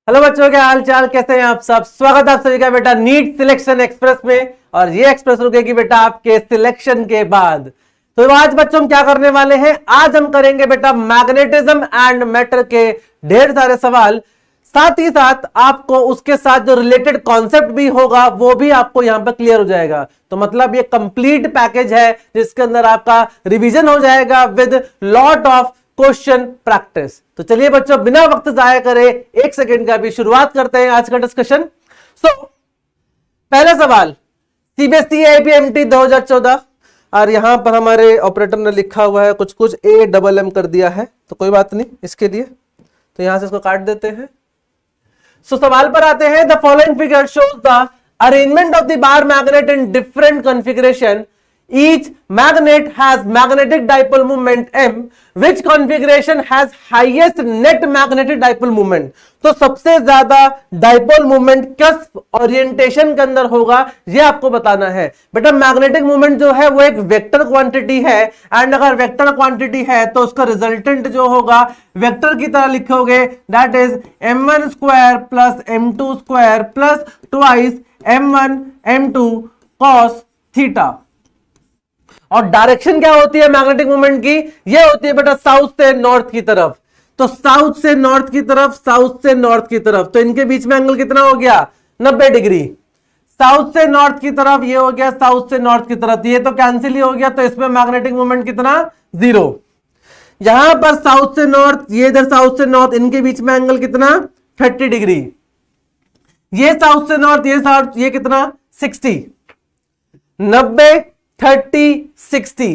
Hello बच्चों, क्या हाल चाल, कैसे हैं आप सब। स्वागत है आप सभी का बेटा नीट सिलेक्शन एक्सप्रेस में। और ये एक्सप्रेस रुकेगी बेटा आपके सिलेक्शन के बाद। तो आज बच्चों हम क्या करने वाले हैं, आज हम करेंगे बेटा मैग्नेटिज्म एंड मैटर के ढेर सारे सवाल। साथ ही साथ आपको उसके साथ जो रिलेटेड कॉन्सेप्ट भी होगा वो भी आपको यहां पर क्लियर हो जाएगा। तो मतलब ये कंप्लीट पैकेज है जिसके अंदर आपका रिवीजन हो जाएगा with lot of question practice. तो चलिए बच्चों बिना वक्त जाया करे एक सेकेंड का भी शुरुआत करते हैं आज का डिस्कशन। पहला सवाल सीबीएसई आईपीएमटी 2014 और यहां पर हमारे ऑपरेटर ने लिखा हुआ है कुछ कुछ AMM कर दिया है, तो कोई बात नहीं इसके लिए, तो यहां से इसको काट देते हैं। सवाल पर आते हैं। The following figure shows the arrangement of the bar magnet in different configuration. Each magnet has magnetic dipole moment M. Which configuration has highest net magnetic dipole moment? तो सबसे ज्यादा डाइपोल मूवमेंट किस ओरिएंटेशन के अंदर होगा ये आपको बताना है बेटा। मैग्नेटिक मूवमेंट जो है वो एक वेक्टर क्वांटिटी है, एंड अगर वेक्टर क्वांटिटी है तो उसका रिजल्टेंट जो होगा वेक्टर की तरह लिखोगे, that is m1 square plus m2 square plus twice m1 m2 cos theta. और डायरेक्शन क्या होती है मैग्नेटिक मोमेंट की, ये होती है बेटा साउथ से नॉर्थ की तरफ। तो साउथ से नॉर्थ की तरफ, साउथ से नॉर्थ की तरफ, तो इनके बीच में एंगल कितना हो गया 90 डिग्री। साउथ से नॉर्थ की तरफ ये हो गया साउथ से नॉर्थ की तरफ, ये तो कैंसिल ही हो गया, तो इसमें मैग्नेटिक मोमेंट कितना 0। यहां पर साउथ से नॉर्थ, ये इधर साउथ से नॉर्थ, इनके बीच में एंगल कितना 30 डिग्री। ये साउथ से नॉर्थ, ये साउथ, ये कितना 60, 90 30 60।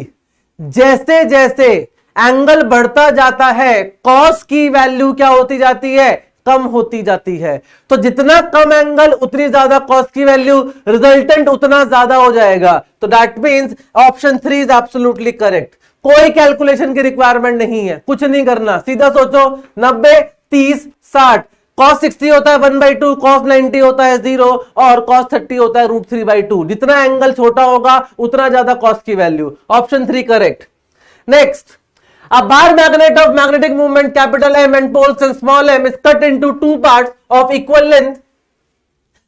जैसे जैसे एंगल बढ़ता जाता है कॉस की वैल्यू क्या होती जाती है, कम होती जाती है। तो जितना कम एंगल उतनी ज्यादा कॉस की वैल्यू, रिजल्टेंट उतना ज्यादा हो जाएगा। तो that means option 3 is absolutely correct. कोई कैलकुलेशन की रिक्वायरमेंट नहीं है, कुछ नहीं करना, सीधा सोचो 90 30 60। cos 60 होता है 1/2, cos 90 होता है 0 और cos 30 होता है √3/2। जितना एंगल छोटा होगा उतना ज्यादा cos की value. Option 3 correct. Next, a bar magnet of magnetic moment capital M and poles and small m is cut into two parts of equal length.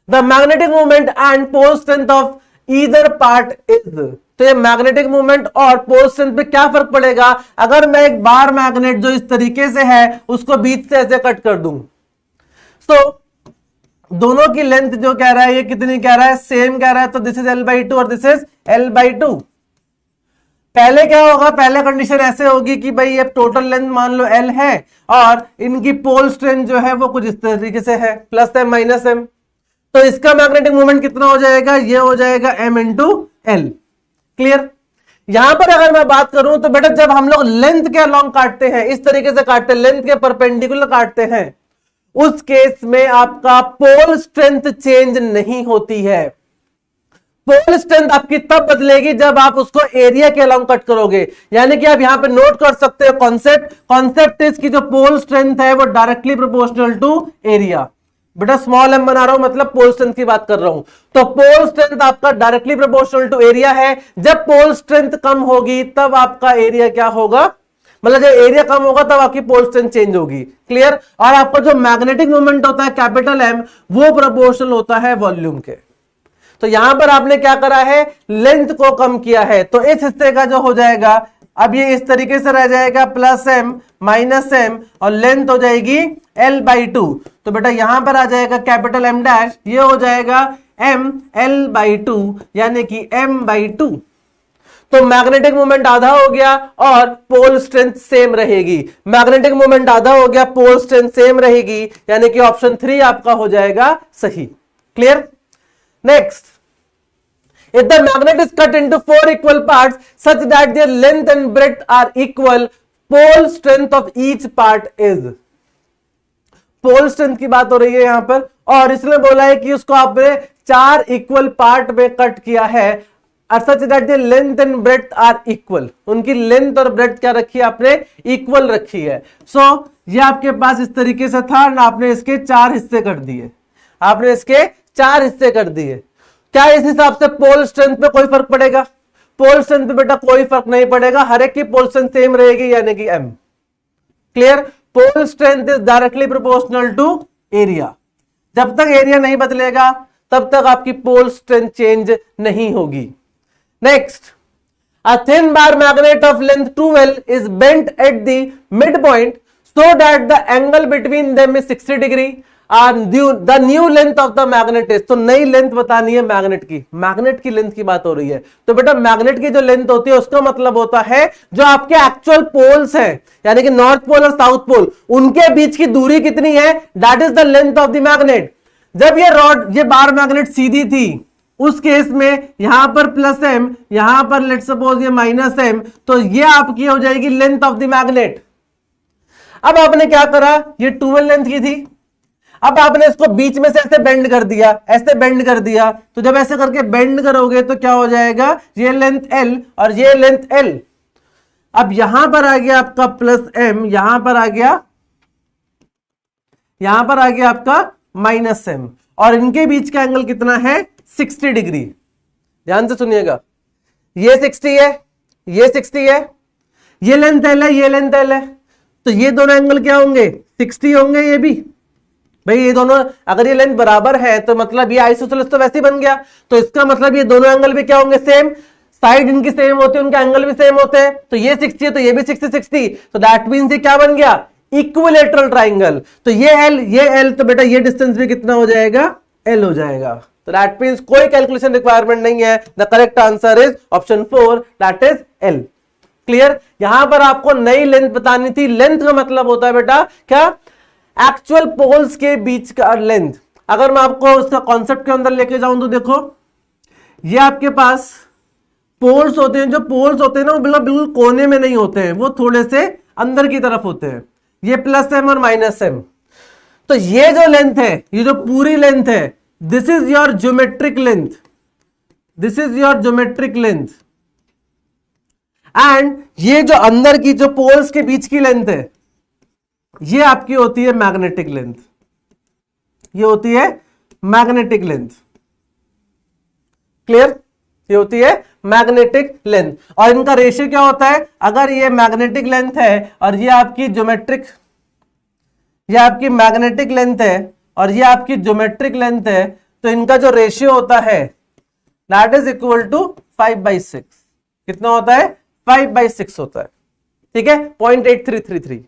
The magnetic moment and pole strength of either part is। तो ये magnetic movement और pole strength पे क्या फर्क पड़ेगा अगर मैं एक बार मैग्नेट जो इस तरीके से है उसको बीच से ऐसे कट कर दूं। तो दोनों की लेंथ जो कह रहा है ये कितनी कह रहा है, सेम कह रहा है, तो दिस इज L/2 और दिस इज L/2। पहले क्या होगा, पहले कंडीशन ऐसे होगी कि भाई ये टोटल लेंथ मान लो L है और इनकी पोल स्ट्रेंथ जो है वो कुछ इस तरीके से है +m -m। तो इसका मैग्नेटिक मोमेंट कितना हो जाएगा, ये हो जाएगा m × L। क्लियर। यहां पर अगर मैं बात करूं तो बेटा जब हम लोग लेंथ के अलोंग काटते हैं, इस तरीके से काटते हैं, लेंथ के परपेंडिकुलर काटते हैं, उस केस में आपका पोल स्ट्रेंथ चेंज नहीं होती है। पोल स्ट्रेंथ आपकी तब बदलेगी जब आप उसको एरिया के अलोंग कट करोगे। यानी कि आप यहां पे नोट कर सकते हो कॉन्सेप्ट इज की जो पोल स्ट्रेंथ है वो डायरेक्टली प्रोपोर्शनल टू एरिया। बेटा स्मॉल m बना रहा हूं मतलब पोल स्ट्रेंथ की बात कर रहा हूं। तो पोल स्ट्रेंथ आपका डायरेक्टली प्रोपोर्शनल टू एरिया है। जब पोल स्ट्रेंथ कम होगी तब आपका एरिया क्या होगा, मतलब जब एरिया कम होगा तब आपकी पोल स्ट्रेंथ चेंज होगी। क्लियर। और आपका जो मैग्नेटिक मोमेंट होता है कैपिटल M वो प्रोपोर्शनल होता है वॉल्यूम के। तो यहां पर आपने क्या करा है, लेंथ को कम किया है। तो इस हिस्से का जो हो जाएगा अब ये इस तरीके से रह जाएगा +m -m और लेंथ हो जाएगी L/2। तो बेटा यहां पर आ जाएगा कैपिटल M डैश, ये हो जाएगा m L/2 यानी कि m/2। तो मैग्नेटिक मोमेंट आधा हो गया और पोल स्ट्रेंथ सेम रहेगी। मैग्नेटिक मोमेंट आधा हो गया, पोल स्ट्रेंथ सेम रहेगी, यानी कि ऑप्शन 3 आपका हो जाएगा सही। Clear. Next, if the magnet is cut into 4 equal parts such that their length and breadth are equal, pole strength of each part is। Pole strength की बात हो रही है यहां पर, और इसने बोला है कि उसको आपने 4 इक्वल पार्ट में कट किया है, such that their length and breadth are equal। उनकी लेंथ और ब्रेड्थ क्या रखी है आपने, इक्वल रखी है। ये आपके पास इस तरीके से था ना, आपने इसके 4 हिस्से कर दिए, आपने इसके 4 हिस्से कर दिए। क्या इस हिसाब से पोल स्ट्रेंथ पे कोई फर्क पड़ेगा, पोल स्ट्रेंथ पे बेटा कोई फर्क नहीं पड़ेगा, हर एक की पोल स्ट्रेंथ सेम रहेगी यानी कि m। Clear. Pole strength is directly proportional to area. जब तक एरिया नहीं बदलेगा तब तक आपकी पोल स्ट्रेंथ चेंज नहीं होगी। Next, a thin bar magnet of length 2L is bent at the midpoint so that the angle between them is 60 degree and the new length of the magnet is, तो नई length बतानी है magnet की, magnet की length की बात हो रही है। तो बेटा मैग्नेट की जो लेंथ होती है उसका मतलब होता है जो आपके एक्चुअल पोल्स हैं, यानी कि नॉर्थ पोल और साउथ पोल, उनके बीच की दूरी कितनी है, that is the length of the magnet. जब ये बार मैग्नेट सीधी थी उस केस में यहां पर प्लस एम, यहां पर लेट सपोज ये माइनस एम, तो ये आपकी हो जाएगी लेंथ ऑफ द मैग्नेट। अब आपने क्या करा, ये 12 लेंथ की थी, अब आपने इसको बीच में से ऐसे बेंड कर दिया, ऐसे बेंड कर दिया, तो जब ऐसे करके बेंड करोगे तो क्या हो जाएगा, ये लेंथ एल और ये लेंथ एल। अब यहां पर आ गया आपका प्लस एम, यहां पर आ गया आपका माइनस एम, और इनके बीच का एंगल कितना है, 60 डिग्री। ध्यान से सुनिएगा, ये 60 है, ये 60 है, ये लेंथ एल है, ये लेंथ एल है, तो ये दोनों एंगल क्या होंगे, 60 होंगे। ये भी भाई ये दोनों अगर ये लेंथ बराबर है तो मतलब ये आइसोसेलेस तो वैसे ही बन गया, तो इसका मतलब ये दोनों एंगल भी क्या होंगे, सेम, साइड इनकी सेम होती है, उनके एंगल भी सेम होते हैं। तो ये 60 है तो ये भी 60, तो दैट मींस ये क्या बन गया, इक्विलेटरल ट्राइंगल। तो ये एल, तो बेटा ये डिस्टेंस भी कितना हो जाएगा, एल हो जाएगा। तो दैट मींस कोई कैलकुलेशन रिक्वायरमेंट नहीं है, the correct answer is option 4, that is L. Clear. यहां पर आपको नई लेंथ बतानी थी। लेंथ का मतलब होता है बेटा क्या, एक्चुअल पोल्स के बीच का लेंथ। अगर मैं आपको उसका कॉन्सेप्ट के अंदर लेके जाऊं तो देखो, ये आपके पास पोल्स होते हैं, जो पोल्स होते हैं ना वो बिल्कुल कोने में नहीं होते हैं, वो थोड़े से अंदर की तरफ होते हैं, ये प्लस एम और माइनस एम। तो ये जो लेंथ है, ये जो पूरी लेंथ है, this is your geometric length, this is your geometric length. And ये जो अंदर की जो पोल्स के बीच की लेंथ है, ये आपकी होती है मैग्नेटिक लेंथ, ये होती है मैग्नेटिक लेंथ। क्लियर। ये होती है मैग्नेटिक लेंथ, और इनका रेशियो क्या होता है, अगर ये मैग्नेटिक लेंथ है और ये आपकी ज्योमेट्रिक, ये आपकी मैग्नेटिक लेंथ है और ये आपकी ज्योमेट्रिक लेंथ है, तो इनका जो रेशियो होता है दैट इज इक्वल टू 5/6। कितना होता है, 5/6 होता है। ठीक है, 0.8333।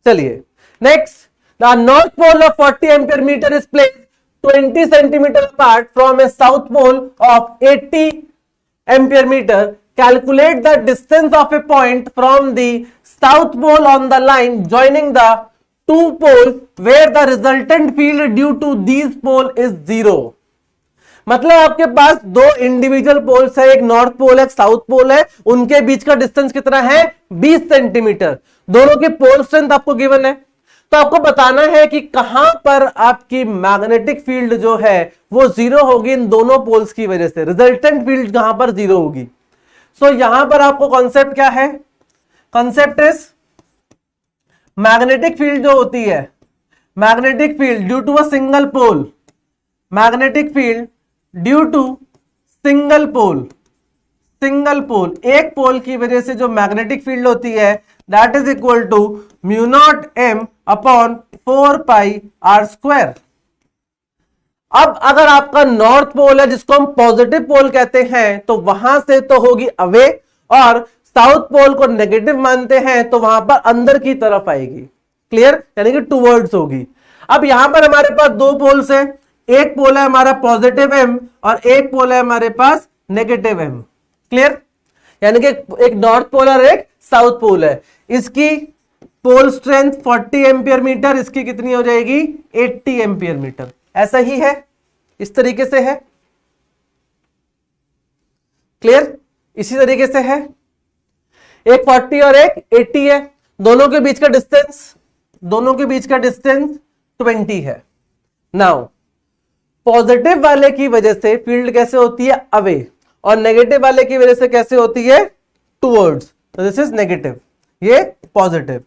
चलिए next, the north pole of 40 ampere metre is placed 20 centimetre apart from a south pole of 80 ampere metre. Calculate the distance of a point from the south pole on the line joining the two pole where the resultant field due to these pole is 0। मतलब आपके पास दो individual poles है, एक north pole है, एक south pole है, उनके बीच का डिस्टेंस कितना है, 20 सेंटीमीटर। दोनों की पोल स्ट्रेंथ आपको गिवन है, तो आपको बताना है कि कहां पर आपकी मैग्नेटिक फील्ड जो है वो 0 होगी इन दोनों पोल्स की वजह से, रिजल्टेंट फील्ड कहां पर 0 होगी। सो यहां पर आपको कॉन्सेप्ट क्या है, कॉन्सेप्ट इज मैग्नेटिक फील्ड जो होती है, magnetic field due to a single pole, magnetic field due to single pole, single pole, एक पोल की वजह से जो मैग्नेटिक फील्ड होती है that is equal to μ0 m upon 4πr²। अब अगर आपका नॉर्थ पोल है जिसको हम पॉजिटिव पोल कहते हैं तो वहां से तो होगी अवे, और साउथ पोल को नेगेटिव मानते हैं तो वहां पर अंदर की तरफ आएगी। क्लियर, यानी कि टूवर्ड्स होगी। अब यहां पर हमारे पास दो पोल्स है, एक पोल है हमारा पॉजिटिव m और एक पोल है हमारे पास नेगेटिव m। क्लियर, यानी कि एक नॉर्थ पोल और एक साउथ पोल है। इसकी पोल स्ट्रेंथ 40 एम्पियर मीटर, इसकी कितनी हो जाएगी 80 एम्पियर मीटर। ऐसा ही है, इस तरीके से है। क्लियर, इसी तरीके से है, एक 40 और एक 80 है, दोनों के बीच का डिस्टेंस, दोनों के बीच का डिस्टेंस 20 है। नाउ पॉजिटिव वाले की वजह से फील्ड कैसे होती है, अवे, और नेगेटिव वाले की वजह से कैसे होती है, टुवर्ड्स। तो दिस इज नेगेटिव, ये पॉजिटिव।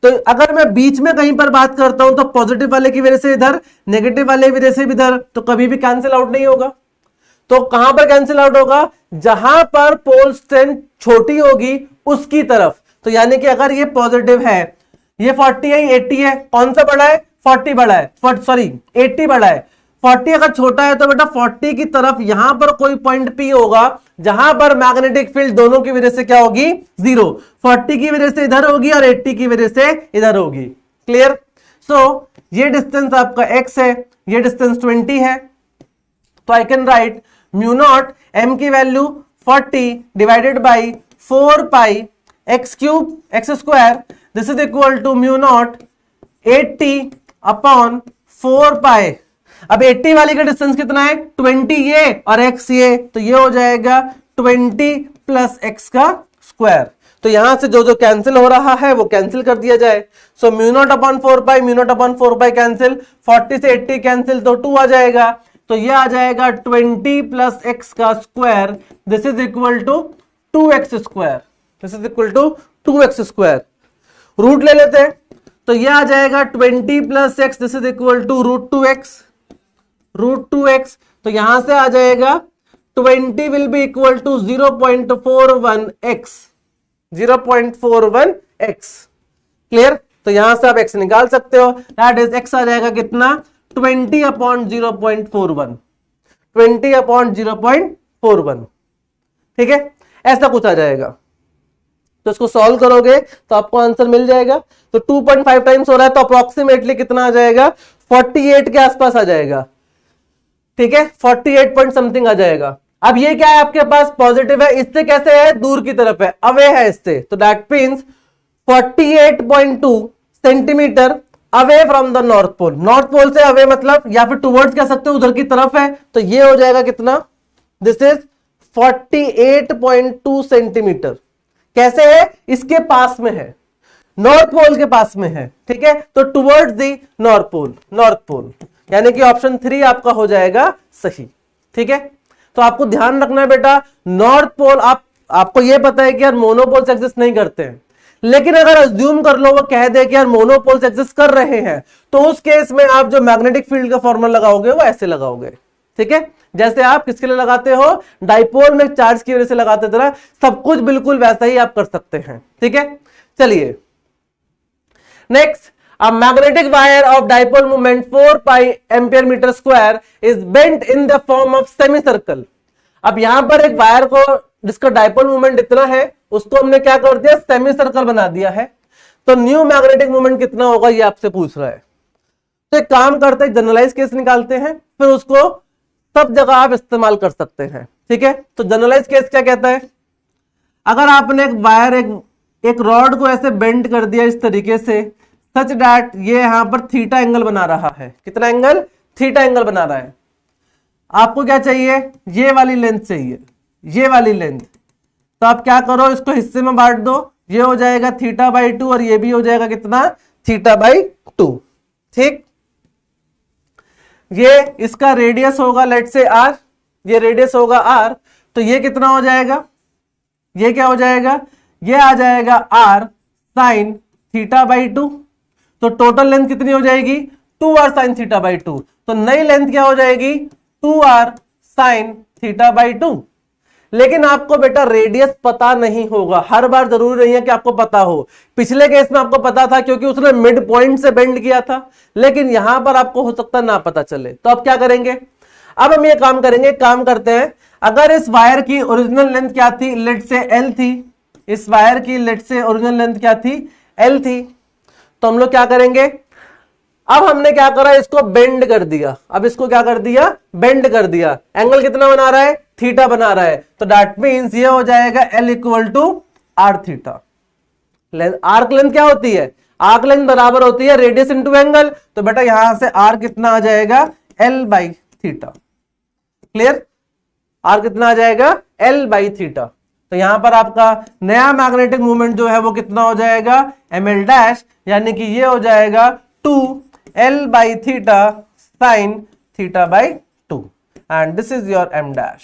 तो अगर मैं बीच में कहीं पर बात करता हूं तो पॉजिटिव वाले की वजह से इधर, नेगेटिव वाले की वजह से इधर, तो कभी भी कैंसिल आउट नहीं होगा। तो कहां पर कैंसिल आउट होगा, जहां पर पोल स्ट्रेंथ छोटी होगी उसकी तरफ। तो यानी कि अगर ये पॉजिटिव है, ये 40 है, 80 है, कौन सा बड़ा है, 40 बड़ा है, सॉरी 80 बड़ा है, 40 अगर छोटा है तो बेटा 40 की तरफ यहां पर कोई पॉइंट P होगा जहां पर मैग्नेटिक फील्ड दोनों की वजह से क्या होगी, 0। 40 की वजह से इधर होगी और 80 की वजह से इधर होगी। क्लियर? सो ये डिस्टेंस आपका x है, ये डिस्टेंस 20 है, तो I can write mu naught m की value 40 divided by 4 pi x cube x square, this is equal to mu naught 80 upon 4 pi. अब 80 वाली का डिस्टेंस कितना है, 20 ये और x ये, तो ये हो जाएगा 20 प्लस x का स्क्वायर। तो यहां से जो जो कैंसिल हो रहा है वो कैंसिल कर दिया जाए। So mu naught upon 4 pi, mu naught upon 4 pi cancel, 40 से 80 कैंसिल तो 2 आ जाएगा, तो ये आ जाएगा 20 प्लस x का square, this is equal to 2x square, this is equal to 2x square. Root ले लेते हैं, तो ये आ जाएगा 20 plus x, this is equal to root 2x, तो यहां से आ जाएगा 20 will be equal to 0.41x, 0.41x। Clear? तो यहां से आप x निकाल सकते हो, दैट इज x आ जाएगा कितना, 20 अपॉन 0.41, 20 अपॉन 0.41। ठीक है, ऐसा कुछ आ जाएगा। तो इसको सॉल्व करोगे तो आपको आंसर मिल जाएगा। तो 2.5 टाइम्स हो रहा है तो अप्रोक्सीमेटली कितना आ जाएगा, 48 के आसपास आ जाएगा। ठीक है, 48 पॉइंट समथिंग आ जाएगा। अब ये क्या है आपके पास, पॉजिटिव है, इससे कैसे है, दूर की तरफ है, अवे है इससे, तो that means 48.2 centimetre away from the north pole. North pole से अवे मतलब या फिर टुवर्ड्स कह सकते हो, उधर की तरफ है, तो ये हो जाएगा कितना, दिस इज 48.2 सेंटीमीटर। कैसे है, इसके पास में है, नॉर्थ पोल के पास में है। ठीक है, तो towards the north pole, north pole, यानी कि ऑप्शन 3 आपका हो जाएगा सही। ठीक है, तो आपको ध्यान रखना है बेटा, नॉर्थ पोल आपको यह पता है कि यार मोनोपोल्स एग्जिस्ट नहीं करते हैं, लेकिन अगर अज्यूम कर लो वो कह दे कि यार मोनोपोल्स एग्जिस्ट कर रहे हैं, तो उस केस में आप जो मैग्नेटिक फील्ड का फॉर्मूला लगाओगे वो ऐसे लगाओगे। ठीक है, जैसे आप किसके लिए लगाते हो, डाइपोल में चार्ज की वजह से लगाते थे, सब कुछ बिल्कुल वैसा ही आप कर सकते हैं। ठीक है, चलिए next, a magnetic wire of dipole moment 4 pi ampere meter square is bent in the form of semicircle। अब यहां पर एक वायर को जिसका डाइपोल मोमेंट इतना है उसको हमने क्या कर दिया, सेमी सर्कल बना दिया है। तो न्यू मैग्नेटिक मोमेंट कितना होगा ये आपसे पूछ रहा है। तो एक काम करते हैं, जनरलाइज केस निकालते हैं, फिर उसको सब जगह आप इस्तेमाल कर सकते हैं। ठीक है, तो जनरलाइज केस क्या कहता है, अगर आपने एक वायर एक रॉड को ऐसे बेंड कर दिया इस तरीके से सच दैट ये यहां पर थीटा एंगल बना रहा है, कितना एंगल, थीटा एंगल बना रहा है। आपको क्या चाहिए, ये वाली लेंथ चाहिए, ये वाली लेंथ। तो आप क्या करो, इसको हिस्से में बांट दो, ये हो जाएगा थीटा बाई 2 और ये भी हो जाएगा कितना, थीटा बाई 2। ठीक, ये इसका रेडियस होगा लेट से r, ये रेडियस होगा r, तो ये कितना हो जाएगा, ये क्या हो जाएगा, ये आ जाएगा r साइन थीटा बाई 2। तो टोटल लेंथ कितनी हो जाएगी, 2r साइन थीटा बाई 2। तो नई लेंथ क्या हो जाएगी, 2r साइन थीटा बाई 2। लेकिन आपको बेटा रेडियस पता नहीं होगा, हर बार जरूरी नहीं है कि आपको पता हो। पिछले केस में आपको पता था क्योंकि उसने मिड पॉइंट से बेंड किया था, लेकिन यहां पर आपको हो सकता ना पता चले। तो अब क्या करेंगे, अब हम ये काम करेंगे, काम करते हैं, अगर इस वायर की ओरिजिनल लेंथ क्या थी, लेट से L थी, इस वायर की लेट से ओरिजिनल लेंथ क्या थी, L थी, तो हम लोग क्या करेंगे, अब हमने क्या करा, इसको बेंड कर दिया। अब इसको क्या कर दिया, बेंड कर दिया। एंगल कितना बना रहा है, थीटा बना रहा है, तो दैट मींस ये हो जाएगा L equal to R theta. Arc length क्या होती है, आर्क लेंथ बराबर होती है रेडियस इनटू एंगल, तो बेटा यहां से आर कितना आ जाएगा, L by theta. Clear, R कितना आ जाएगा, L बाई थीटा। तो यहां पर आपका नया मैग्नेटिक मूवमेंट जो है वो कितना हो जाएगा, ml डैश, यानी कि ये हो जाएगा 2l by theta sine theta by 2 and this is your m dash,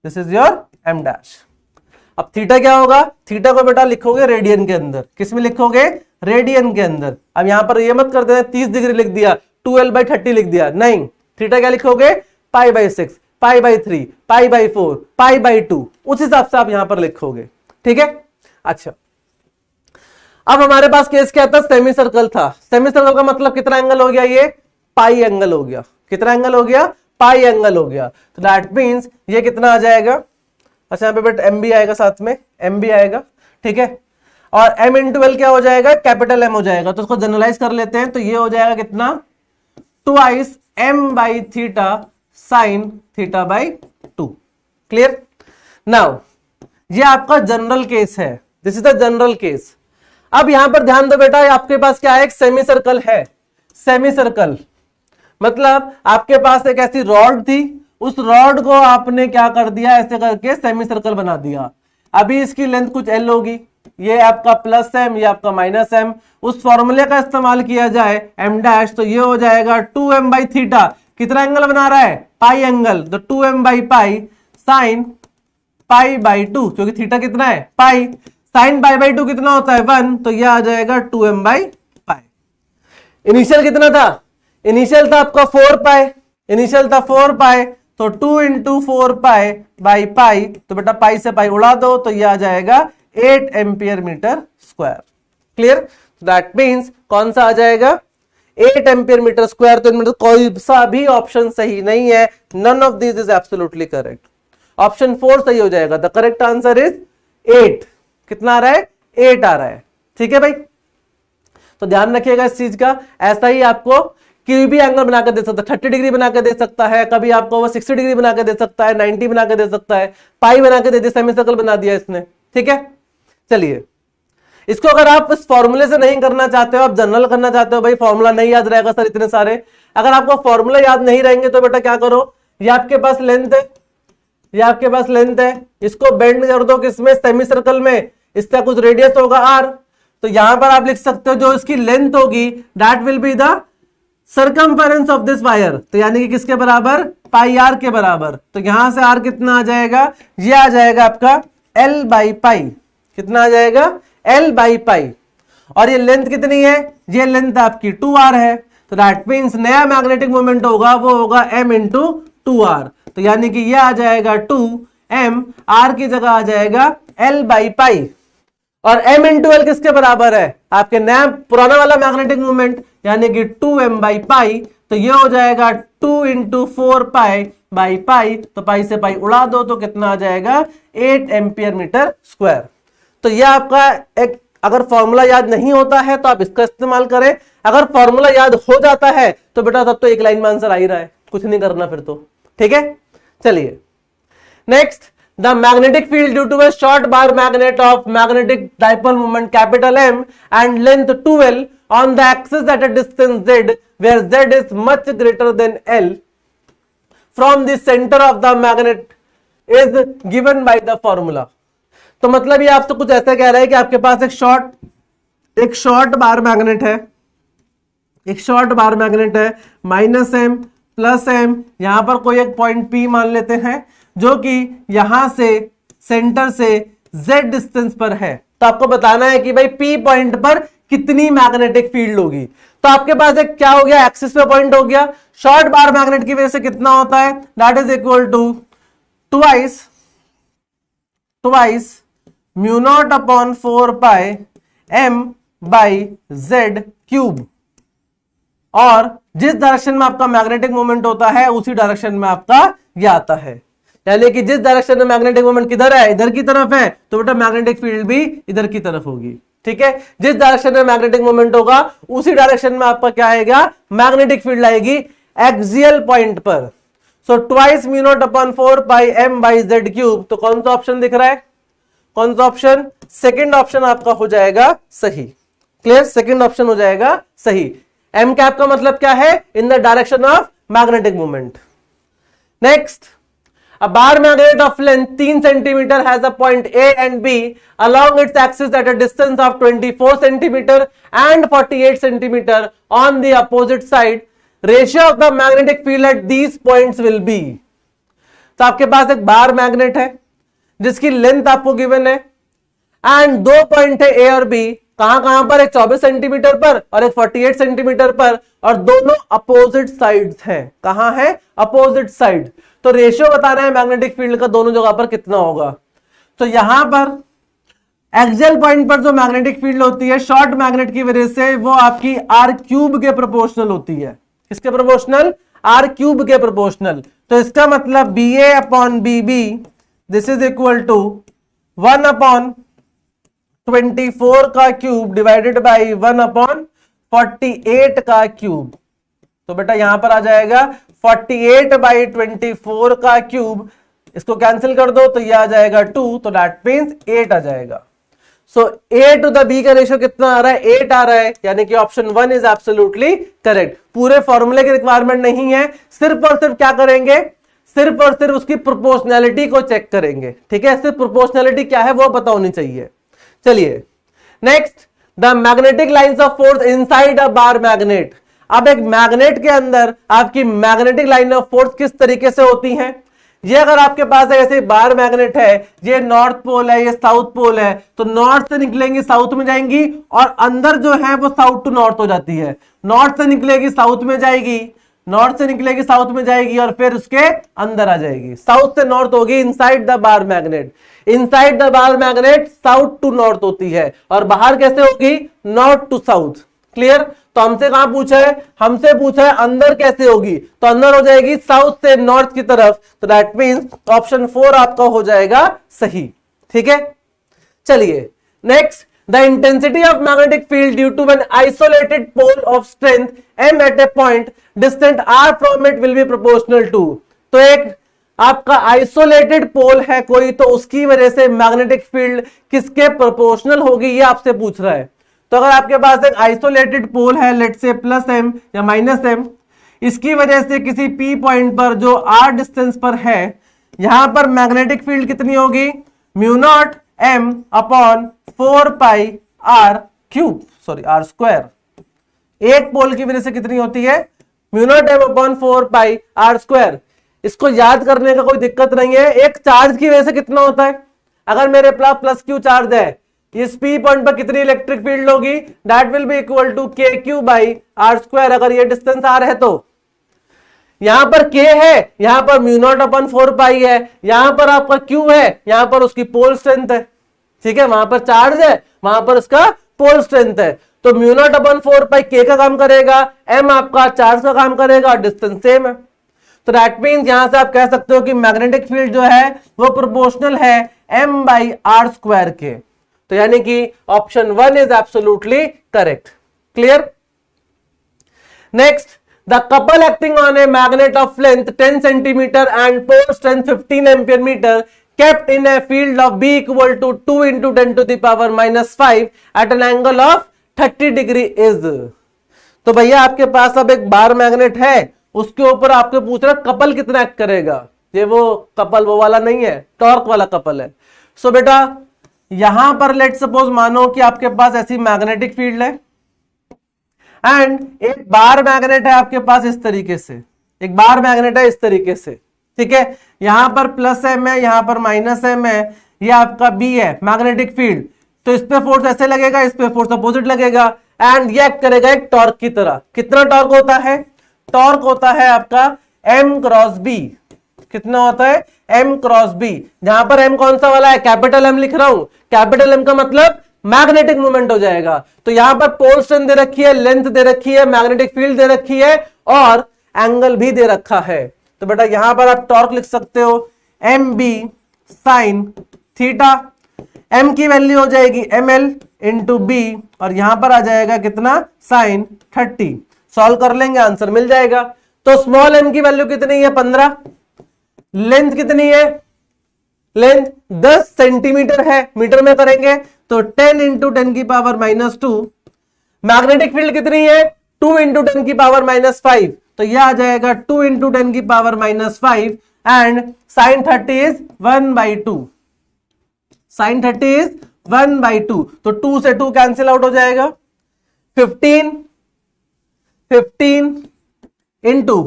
this is your m dash. अब थीटा क्या होगा, थीटा को बेटा लिखोगे रेडियन के अंदर, किस में लिखोगे, रेडियन के अंदर। अब यहां पर ये मत कर देना 30 डिग्री लिख दिया, 2l बाई 30 लिख दिया, नहीं, थीटा क्या लिखोगे, pi by 6, pi by 3, pi by 4, pi by 2, उस हिसाब से आप यहां पर लिखोगे। ठीक है, अच्छा अब हमारे पास केस क्या था, सेमी सर्कल था। सेमी सर्कल का मतलब कितना एंगल हो गया, ये पाई एंगल हो गया। कितना एंगल हो गया, पाई एंगल हो गया। तो दैट मीन्स ये कितना आ जाएगा, अच्छा यहाँ पे बट एम बी आएगा, साथ में एम बी आएगा, ठीक है। और एम इंटू एल क्या हो जाएगा, कैपिटल एम हो जाएगा। तो उसको जनरलाइज कर लेते हैं, तो ये हो जाएगा कितना, twice M by theta sine theta by 2। Clear. Now ये आपका जनरल केस है, this is the general case. अब यहां पर ध्यान दो बेटा, आपके पास क्या है, एक सेमी सर्कल है। सेमी सर्कल मतलब आपके पास एक ऐसी रॉड थी, उस रॉड को आपने क्या कर दिया, ऐसे करके सेमी सर्कल बना दिया। अभी इसकी लेंथ कुछ एल होगी, ये आपका प्लस एम, ये आपका माइनस एम। उस फॉर्मूले का इस्तेमाल किया जाए एम डैश, तो ये हो जाएगा 2m बाई थीटा। कितना एंगल बना रहा है, पाई एंगल, तो 2m by pi sine pi by 2, क्योंकि थीटा कितना है, पाई। साइन पाई बाई 2 कितना होता है, 1, तो यह आ जाएगा 2m बाई पाई। इनिशियल कितना था, इनिशियल था आपका 4 पाई, इनिशियल था 4 पाई, तो 2 इंटू 4 पाई बाई पाई, तो बेटा पाई से पाई उड़ा दो, तो यह आ जाएगा 8 ampere metre square. Clear. That means कौन सा आ जाएगा, 8 एम्पियर मीटर स्क्वायर। तो इनमें कोई सा भी ऑप्शन सही नहीं है, none of this is absolutely correct. Option 4 सही हो जाएगा। The correct answer is 8। कितना आ रहा है, 8 आ रहा है। ठीक है भाई, तो ध्यान रखिएगा इस चीज का। ऐसा ही आपको कोई भी एंगल बना के दे सकता है, 30 डिग्री बना के दे सकता है, कभी आपको वो 60 डिग्री बना के दे सकता है, 90 बना के दे सकता है, पाई बना के दे दिया, सेमी सर्कल बना दिया इसने। ठीक है, चलिए इसको अगर आप इस फॉर्मूले से नहीं करना चाहते हो, आप जनरल करना चाहते हो, भाई फॉर्मूला नहीं याद रहेगा सर इतने सारे, अगर आपको फॉर्मूला याद नहीं रहेंगे तो बेटा क्या करो, ये आपके पास लेंथ है, ये आपके पास लेंथ है, इसको बेंड कर दो किसमें, सेमी सर्कल में, इसका कुछ रेडियस होगा r, तो यहां पर आप लिख सकते हो जो इसकी लेंथ होगी that will be the circumference of this wire, तो यानी कि किसके बराबर, पाई आर के बराबर। तो यहां से r कितना आ जाएगा, ये आ जाएगा आपका l बाई पाई। कितना आ जाएगा, l बाई पाई। और ये लेंथ कितनी है, ये लेंथ आपकी 2r है, तो दैट मीन्स नया मैग्नेटिक मोमेंट होगा वो होगा m इंटू 2r, तो यानी कि ये आ जाएगा 2m, r की जगह आ जाएगा l बाई पाई। और m इंटू एल किसके बराबर है, आपके नया पुराना वाला मैग्नेटिक मोमेंट, यानी कि 2m बाई पाई, तो ये हो जाएगा 2 इंटू 4 पाई बाई पाई, तो पाई से पाई उड़ा दो, तो कितना आ जाएगा 8 एम्पियर मीटर स्क्वायर। तो ये आपका एक, अगर फॉर्मूला याद नहीं होता है तो आप इसका इस्तेमाल करें, अगर फॉर्मूला याद हो जाता है तो बेटा तब तो एक लाइन में आंसर आ ही रहा है, कुछ नहीं करना फिर तो। ठीक है, चलिए next, the magnetic field due to a short bar magnet of magnetic dipole moment capital M and length 2l on the axis at a distance z where z is much greater than l from the center of the magnet is given by the formula। तो मतलब ये आपसे कुछ ऐसा कह रहा है कि आपके पास एक शॉर्ट बार मैग्नेट है, एक शॉर्ट बार मैग्नेट है, माइनस एम प्लस एम, यहां पर कोई एक पॉइंट P मान लेते हैं जो कि यहां से सेंटर से Z डिस्टेंस पर है। तो आपको बताना है कि भाई P पॉइंट पर कितनी मैग्नेटिक फील्ड होगी। तो आपके पास एक क्या हो गया, एक्सिस पे पॉइंट हो गया, शॉर्ट बार मैग्नेट की वजह से कितना होता है, that is equal to twice mu naught upon 4 pi m by z cube. और जिस डायरेक्शन में आपका मैग्नेटिक मोमेंट होता है उसी डायरेक्शन में आपका ये आता है, यानी कि जिस डायरेक्शन में मैग्नेटिक मोमेंट किधर है, इधर की तरफ है, तो बेटा मैग्नेटिक फील्ड भी इधर की तरफ होगी। ठीक है, जिस डायरेक्शन में मैग्नेटिक मोमेंट होगा उसी डायरेक्शन में आपका क्या आएगा, मैग्नेटिक फील्ड आएगी एक्सियल पॉइंट पर। So twice mu naught upon 4 pi m by z cube. तो कौन सा ऑप्शन दिख रहा है, कौन सा ऑप्शन, सेकंड ऑप्शन आपका हो जाएगा सही। क्लियर, सेकंड ऑप्शन हो जाएगा सही। m कैप का मतलब क्या है, in the direction of magnetic moment. Next, a bar magnet of length 3 centimeter has a point A and B along its axis at a distance of 24 centimeter and 48 centimeter on the opposite side. Ratio of the magnetic field at these points will be। तो आपके पास एक bar magnet है जिसकी length आपको given है and दो point है ए और बी, कहां पर, एक 24 सेंटीमीटर पर और एक 48 सेंटीमीटर पर, और दोनों अपोजिट साइड्स हैं। कहां है, अपोजिट साइड। तो रेशियो बताना है मैग्नेटिक फील्ड का दोनों जगह पर कितना होगा। तो यहां पर एक्सियल पॉइंट पर जो मैग्नेटिक फील्ड होती है शॉर्ट मैग्नेट की वजह से वो आपकी आर क्यूब के प्रोपोर्शनल होती है। किसके प्रोपोर्शनल? आर क्यूब के प्रोपोर्शनल। तो इसका मतलब B A upon B B this is equal to 1 upon 24 का क्यूब डिवाइडेड बाई 1 अपॉन 48 का क्यूब। तो बेटा यहां पर आ जाएगा 48/24 का क्यूब, इसको कैंसिल कर दो तो ये आ जाएगा 2, तो दैट मींस 8 आ जाएगा। सो ए टू द बी का रेशियो कितना आ रहा है? 8 आ रहा है, यानी कि ऑप्शन 1 इज एब्सोल्युटली करेक्ट। पूरे फॉर्मूले की रिक्वायरमेंट नहीं है, सिर्फ और सिर्फ क्या करेंगे? सिर्फ और सिर्फ उसकी प्रोपोर्शनैलिटी को चेक करेंगे। ठीक है, सिर्फ प्रोपोर्शनैलिटी क्या है वो पता होनी चाहिए। चलिए next, the magnetic lines of force inside a bar magnet. अब एक मैग्नेट के अंदर आपकी मैग्नेटिक लाइन ऑफ फोर्स किस तरीके से होती है? ये अगर आपके पास ऐसे बार मैग्नेट है, ये नॉर्थ पोल है, ये साउथ पोल है, तो नॉर्थ से निकलेंगी साउथ में जाएंगी और अंदर जो है वो साउथ टू नॉर्थ हो जाती है। नॉर्थ से निकलेगी साउथ में जाएगी, नॉर्थ से निकलेगी साउथ में जाएगी और फिर उसके अंदर आ जाएगी। साउथ से नॉर्थ होगी inside the bar magnet. Inside the bar magnet south to north होती है और बाहर कैसे होगी? North to south. क्लियर? तो हमसे कहां पूछा है? हमसे पूछा है अंदर कैसे होगी, तो अंदर हो जाएगी साउथ से नॉर्थ की तरफ। तो दैट मींस ऑप्शन 4 आपका हो जाएगा सही। ठीक है, चलिए next, the intensity of magnetic field due to an isolated pole of strength m at a point distant r from it will be proportional to. तो एक आपका आइसोलेटेड पोल है कोई, तो उसकी वजह से मैग्नेटिक फील्ड किसके प्रोपोर्शनल होगी ये आपसे पूछ रहा है। तो अगर आपके पास एक आइसोलेटेड पोल है, लेट्स से +m या -m, इसकी वजह से किसी P पॉइंट पर जो r डिस्टेंस पर है, यहां पर मैग्नेटिक फील्ड कितनी होगी? μ0 m upon 4 pi r cube, sorry r square. एक पोल की वजह से कितनी होती है? μ0 m upon 4 pi r square. इसको याद करने का कोई दिक्कत नहीं है। एक चार्ज की वजह से कितना होता है? अगर मेरे प्लस क्यू चार्ज है, इस P पॉइंट पर कितनी इलेक्ट्रिक फील्ड होगी? That will be equal to KQ by R square. अगर ये डिस्टेंस R है तो यहां पर K है, यहां पर μ0 अपन 4 पाई है, यहां पर आपका Q है, यहां पर उसकी पोल स्ट्रेंथ है। ठीक है, वहां पर चार्ज है, वहां पर उसका पोल स्ट्रेंथ है। तो μ0 अपन 4 पाई K का काम करेगा, M आपका चार्ज का काम करेगा और डिस्टेंस सेम है। तो दैट मींस यहां से आप कह सकते हो कि मैग्नेटिक फील्ड जो है वो प्रोपोर्शनल है M बाई R स्क्वायर के। तो यानी कि option 1 is absolutely correct. Clear? Next, the couple acting on a magnet of length 10 centimetre and pole strength 15 ampere metre kept in a field of B equal to 2 into 10 to the power -5 at an angle of 30 degree is। तो भैया आपके पास अब एक bar magnet है, उसके ऊपर आपको पूछ रहा कपल कितना एक्ट करेगा। ये वो कपल वो वाला नहीं है, टॉर्क वाला कपल है। सो बेटा यहां पर लेट सपोज मानो कि आपके पास ऐसी मैग्नेटिक फील्ड है एंड एक बार मैग्नेट है आपके पास इस तरीके से, एक बार मैग्नेट है इस तरीके से। ठीक है, यहां पर +m है, यहां पर -m है, ये आपका B है मैग्नेटिक फील्ड। तो इस पे फोर्स ऐसे लगेगा, इस पे फोर्स अपोजिट लगेगा एंड ये एक्ट करेगा एक टॉर्क की तरह। कितना टॉर्क होता है? टॉर्क होता है आपका m क्रॉस b। कितना होता है? m cross b। जहां पर m कौन सा वाला है? कैपिटल M लिख रहा हूं। कैपिटल M का मतलब मैग्नेटिक मूवमेंट हो जाएगा। तो यहां पर पोल स्ट्रेंथ दे रखी है, लेंथ दे रखी है, मैग्नेटिक फील्ड दे रखी है और एंगल भी दे रखा है। तो बेटा यहां पर आप टॉर्क लिख सकते हो mb sin थीटा। m की वैल्यू हो जाएगी ml इंटू b और यहां पर आ जाएगा कितना? sin 30। सॉल्व कर लेंगे, आंसर मिल जाएगा। तो स्मॉल m की वैल्यू कितनी है? 15। लेंथ कितनी है? लेंथ 10 सेंटीमीटर है, मीटर में करेंगे तो 10 इंटू 10 की पावर -2। मैग्नेटिक फील्ड कितनी है? 2 इंटू 10 की पावर -5। तो यह आ जाएगा 2 इंटू 10 की power -5 and sin 30 is 1/2। sin 30 is 1/2। तो 2 से 2 कैंसिल आउट हो जाएगा। 15 इंटू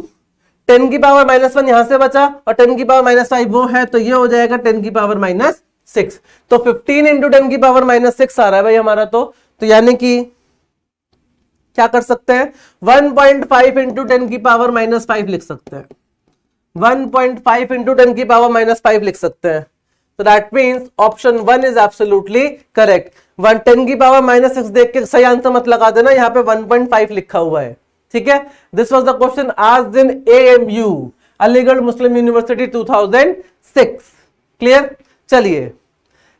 10 की पावर -1 यहां से बचा और 10 की पावर -5 वो है, तो ये हो जाएगा 10 की पावर -6। तो 15 इंटू 10 की पावर -6 आ रहा है भाई हमारा। तो यानी कि क्या कर सकते हैं? 1.5 इंटू 10 की पावर -5 लिख सकते हैं। 1.5 इंटू 10 की पावर -5 लिख सकते हैं। तो that means option 1 is absolutely correct. 10 की पावर -6 देख के सही आंसर मत लगा देना, यहाँ पे 1.5 लिखा हुआ है, ठीक है। This was the question asked in AMU Aligarh Muslim University 2006। Clear. चलिए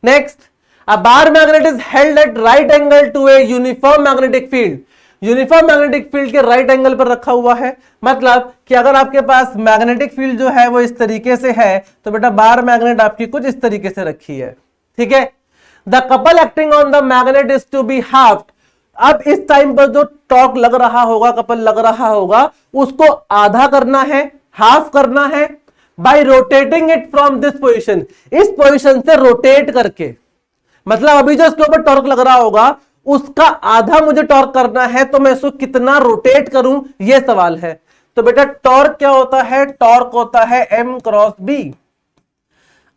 next, a bar magnet is held at right angle to a uniform magnetic field. Uniform magnetic field के राइट एंगल पर रखा हुआ है, मतलब कि अगर आपके पास मैग्नेटिक फील्ड जो है वो इस तरीके से है तो बेटा बार मैग्नेट आपकी कुछ इस तरीके से रखी है, ठीक है। The couple acting on the magnet is to be halved. अब इस टाइम पर जो टॉर्क लग रहा होगा, कपल लग रहा होगा, उसको आधा करना है, हाफ करना है, bye rotating it from this position, इस पोजिशन से रोटेट करके। मतलब अभी जो इसके ऊपर टॉर्क लग रहा होगा उसका आधा मुझे टॉर्क करना है, तो मैं इसको कितना रोटेट करूं, यह सवाल है। तो बेटा टॉर्क क्या होता है, टॉर्क होता है M क्रॉस B।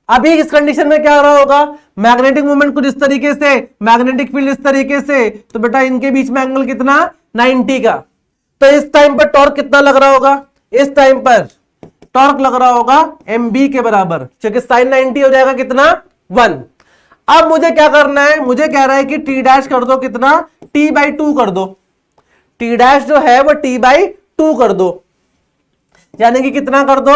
अभी इस कंडीशन में क्या हो रहा होगा, मैग्नेटिक मूवमेंट कुछ इस तरीके से, मैग्नेटिक फील्ड इस तरीके से, तो बेटा इनके बीच में एंगल कितना, 90 का। तो इस टाइम पर टॉर्क कितना लग रहा होगा, इस टाइम पर टॉर्क लग रहा होगा MB के बराबर, क्योंकि sin 90 हो जाएगा कितना, 1। अब मुझे क्या करना है, मुझे कह रहा है कि T डैश कर दो कितना, T/2 कर दो। T डैश जो है वो T/2 कर दो, यानी कि कितना कर दो,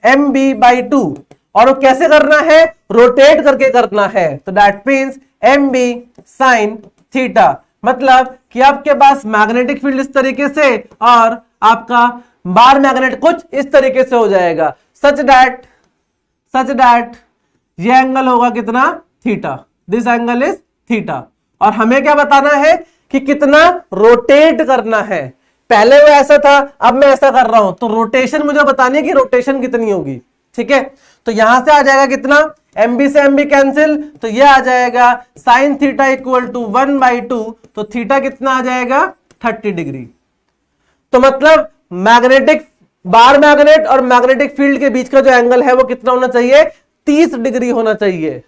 MB/2। और वो कैसे करना है, रोटेट करके करना है। तो that means MB sin theta, मतलब कि आपके पास मैग्नेटिक फील्ड इस तरीके से और आपका बार मैग्नेट कुछ इस तरीके से हो जाएगा, सच दैट ये एंगल होगा कितना, theta. This angle is theta. और हमें क्या बताना है कि कितना रोटेट करना है। पहले वो ऐसा था, अब मैं ऐसा कर रहा हूं, तो रोटेशन मुझे बतानी है कि रोटेशन कितनी होगी, ठीक है। तो यहां से आ जाएगा कितना, MB से MB कैंसिल, तो ये आ जाएगा sin थीटा इक्वल टू 1/2, तो थीटा कितना आ जाएगा, 30 डिग्री। तो मतलब मैग्नेटिक बार मैग्नेट और मैग्नेटिक फील्ड के बीच का जो एंगल है वो कितना होना चाहिए, 30 डिग्री होना चाहिए।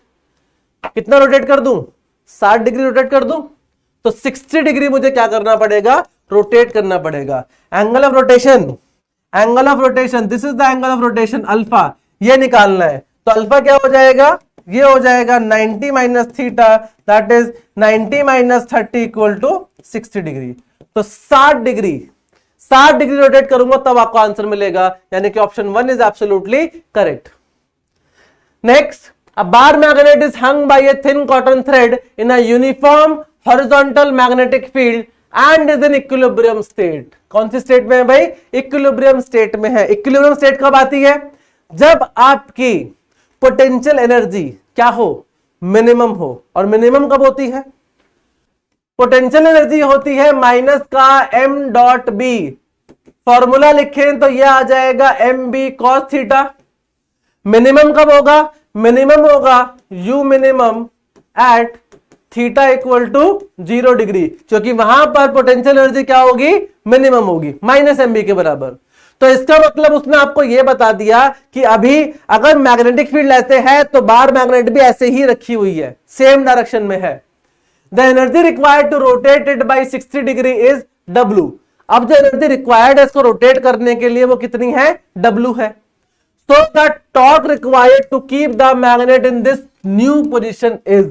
कितना रोटेट कर दूं, 60 डिग्री रोटेट कर दूं, तो 60 डिग्री मुझे क्या करना पड़ेगा, रोटेट करना पड़ेगा। Angle of rotation, this is the angle of rotation alpha, ये निकालना है। तो अल्फा क्या हो जाएगा, ये हो जाएगा 90 माइनस थीटा, that is 90 minus 30 equal to 60 degree. तो 60 डिग्री रोटेट करूंगा तब आपको आंसर मिलेगा, यानी कि option 1 is absolutely correct. Next, a bar magnet is hung by a thin cotton thread in a uniform horizontal magnetic field and is in equilibrium state। कौन सी state में है भाई, इक्विलिब्रियम स्टेट में है। इक्विलिब्रियम स्टेट कब आती है, जब आपकी पोटेंशियल एनर्जी क्या हो, मिनिमम हो। और मिनिमम कब होती है, पोटेंशियल एनर्जी होती है माइनस का m.b। फॉर्मूला लिखें तो यह आ जाएगा MB cos थीटा। मिनिमम कब होगा, मिनिमम होगा U minimum at theta equal to 0 degree, क्योंकि वहां पर पोटेंशियल एनर्जी क्या होगी, मिनिमम होगी, -MB के बराबर। तो इसका मतलब उसने आपको यह बता दिया कि अभी अगर मैग्नेटिक फील्ड ऐसे है तो बार मैग्नेट भी ऐसे ही रखी हुई है, सेम डायरेक्शन में है। The energy required to rotate it by 60 degree is W। अब जो एनर्जी रिक्वायर्ड है इसको रोटेट करने के लिए वो कितनी है, W है। So the torque required to keep the magnet in this new position is,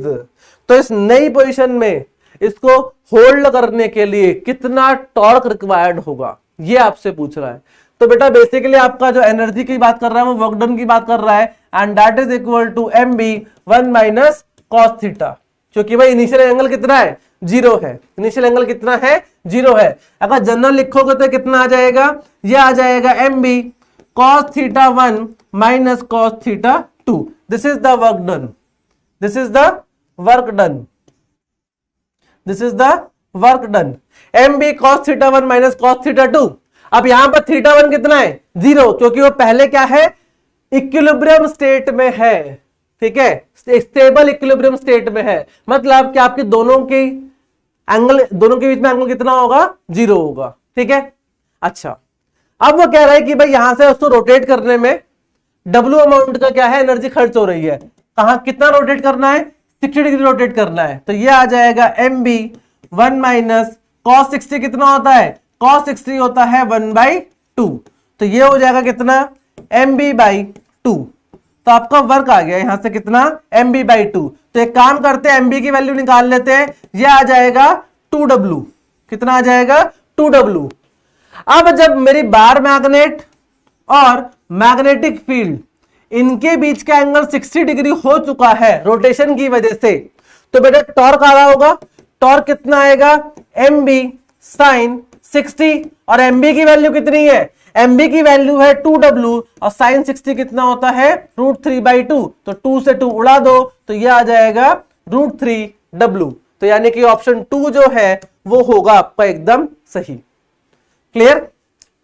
तो इस नई पोजीशन में इसको होल्ड करने के लिए कितना टॉर्क रिक्वायर्ड होगा, ये आपसे पूछ रहा है। तो बेटा बेसिकली आपका जो एनर्जी की बात कर रहा है वो वर्क डन की बात कर रहा है, and that is equal to MB 1 minus cos theta, क्योंकि भाई इनिशियल एंगल कितना है, 0 है। इनिशियल एंगल कितना है, 0 है। अगर जनरल लिखोगे तो कितना आ जाएगा, ये आ जाएगा MB cos theta 1 minus cos theta 2। This is the work done, this is the work done, this is the work done. MB cos theta 1 minus cos theta 2। अब यहां पर थीटा 1 कितना है, 0, क्योंकि वो पहले क्या है, इक्विलिब्रियम स्टेट में है, ठीक है, स्टेबल इक्विलिब्रियम स्टेट में है। मतलब कि आपके दोनों के बीच में एंगल कितना होगा, 0 होगा, ठीक है। अच्छा, अब वो कह रहा है कि भाई यहां से उसको रोटेट करने में W अमाउंट का क्या है, एनर्जी खर्च हो रही है। कहां कितना रोटेट करना है, 60 डिग्री रोटेट करना है। तो ये आ जाएगा MB 1 माइनस cos 60 कितना होता है, cos 60 होता है 1/2। तो ये हो जाएगा कितना, MB/2। तो आपका वर्क आ गया यहां से कितना, mb/2। तो एक काम करते हैं, mb की वैल्यू निकाल लेते हैं, ये आ जाएगा 2w। कितना आ जाएगा, 2w। अब जब मेरी बार मैग्नेट और मैग्नेटिक फील्ड इनके बीच का एंगल 60 डिग्री हो चुका है रोटेशन की वजह से, तो बेटा टॉर्क आ रहा होगा। टॉर्क कितना आएगा, mb sin 60, और mb की वैल्यू कितनी है, mb की वैल्यू है 2w, और sin 60 कितना होता है, √3/2। तो 2 से 2 उड़ा दो, तो ये आ जाएगा √3w। तो यानी कि ऑप्शन 2 जो है वो होगा आपका एकदम सही। क्लियर।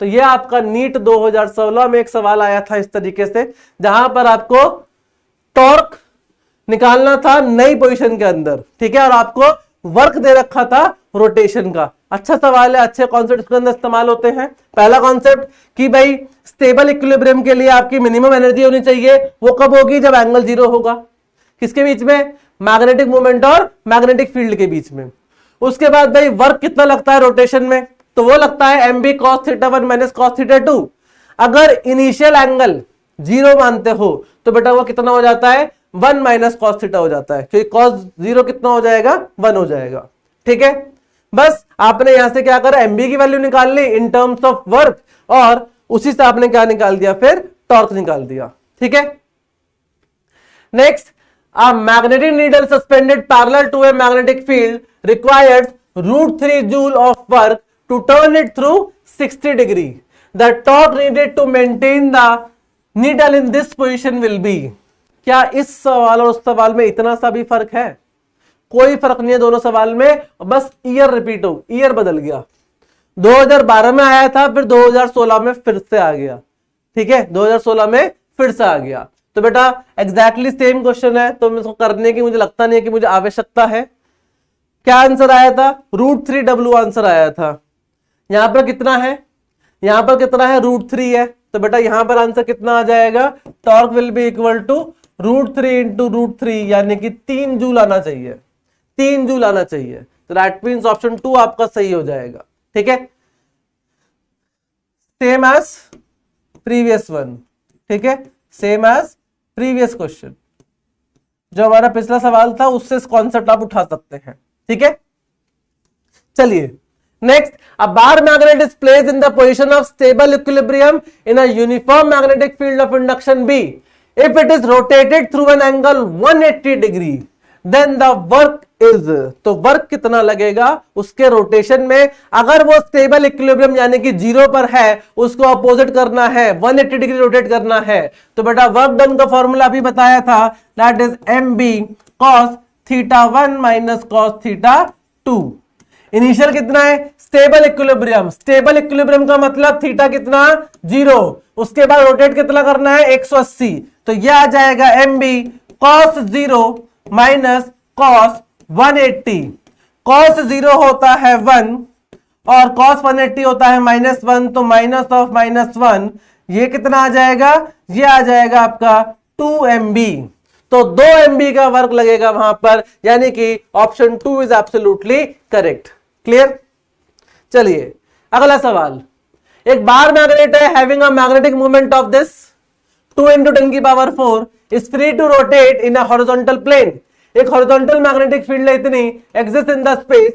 तो ये आपका नीट 2016 में एक सवाल आया था इस तरीके से, जहां पर आपको टॉर्क निकालना था नई पोजीशन के अंदर, ठीक है, और आपको वर्क दे रखा था रोटेशन का। अच्छा सवाल है, अच्छे कॉन्सेप्ट के अंदर इस्तेमाल होते हैं। पहला कॉन्सेप्ट कि भाई स्टेबल इक्विलिब्रियम के लिए आपकी मिनिमम एनर्जी होनी चाहिए, वो कब होगी, जब एंगल 0 होगा। किसके बीच में, मैग्नेटिक मोमेंट और मैग्नेटिक फील्ड के बीच में। उसके बाद भाई वर्क कितना लगता है रोटेशन में, तो वो लगता है mb cos θ1 माइनस cos θ2। अगर इनिशियल एंगल 0 मानते हो तो बेटा वो कितना हो जाता है, 1 माइनस cos θ हो जाता है, क्योंकि cos 0 कितना हो जाएगा, 1 हो जाएगा। ठीक है, बस आपने यहां से क्या करा, mb की वैल्यू निकाल ली इन टर्म्स ऑफ वर्क, और उसी से आपने क्या निकाल दिया, फिर टॉर्क निकाल दिया। ठीक है, next, a magnetic needle suspended parallel to a magnetic field requires √3 joule of work to turn it through 60 degree. The torque needed to maintain the needle in this position will be। क्या इस सवाल और उस सवाल में इतना सा भी फर्क है? कोई फर्क नहीं है दोनों सवाल में, बस ईयर रिपीट हो, ईयर बदल गया। 2012 में आया था, फिर 2016 में फिर से आ गया। ठीक है, 2016 में फिर से आ गया। तो बेटा एग्जैक्टली सेम क्वेश्चन है, तो इसको करने की मुझे लगता नहीं है कि मुझे आवश्यकता है। क्या आंसर आया था, √3w आंसर आया था। यहां पर कितना है, यहां पर कितना है, √3 है। तो बेटा यहां पर आंसर कितना आ जाएगा, torque will be equal to √3 into √3, यानी कि 3 जूल आना चाहिए, 3 जूल आना चाहिए। तो दैट मींस ऑप्शन 2 आपका सही हो जाएगा। ठीक है, सेम एज प्रीवियस वन। ठीक है, सेम एज प्रीवियस क्वेश्चन, जो हमारा पिछला सवाल था उससे इस कॉन्सेप्ट आप उठा सकते हैं। ठीक है, चलिए next, a bar magnet is placed in the position of stable equilibrium in a uniform magnetic field of induction B. If it is rotated through an angle 180 degree then the work is. तो work कितना लगेगा उसके rotation में, अगर वो stable equilibrium यानी कि 0 पर है, उसको अपोजिट करना है, 180 डिग्री रोटेट करना है। तो बेटा वर्क डन का फॉर्मूला भी बताया था, that is mb cos θ1 minus cos θ2। Initial कितना है, स्टेबल इक्विलिब्रियम। स्टेबल इक्विलिब्रियम का मतलब थीटा कितना, 0। उसके बाद रोटेट कितना करना है, 180। तो यह आ जाएगा mb cos 0 minus cos 180। cos 0 होता है 1 और cos 180 होता है -1, तो माइनस ऑफ -1, ये कितना आ जाएगा, ये आ जाएगा आपका 2mb। तो 2 MB का वर्क लगेगा वहां पर, यानी कि option 2 is absolutely correct. Clear. चलिए अगला सवाल, एक बार मैग्नेट है having a magnetic moment of this 2 × 10⁴ is free to rotate in a horizontal plane। एक horizontal magnetic field है इतनी, exists in the space।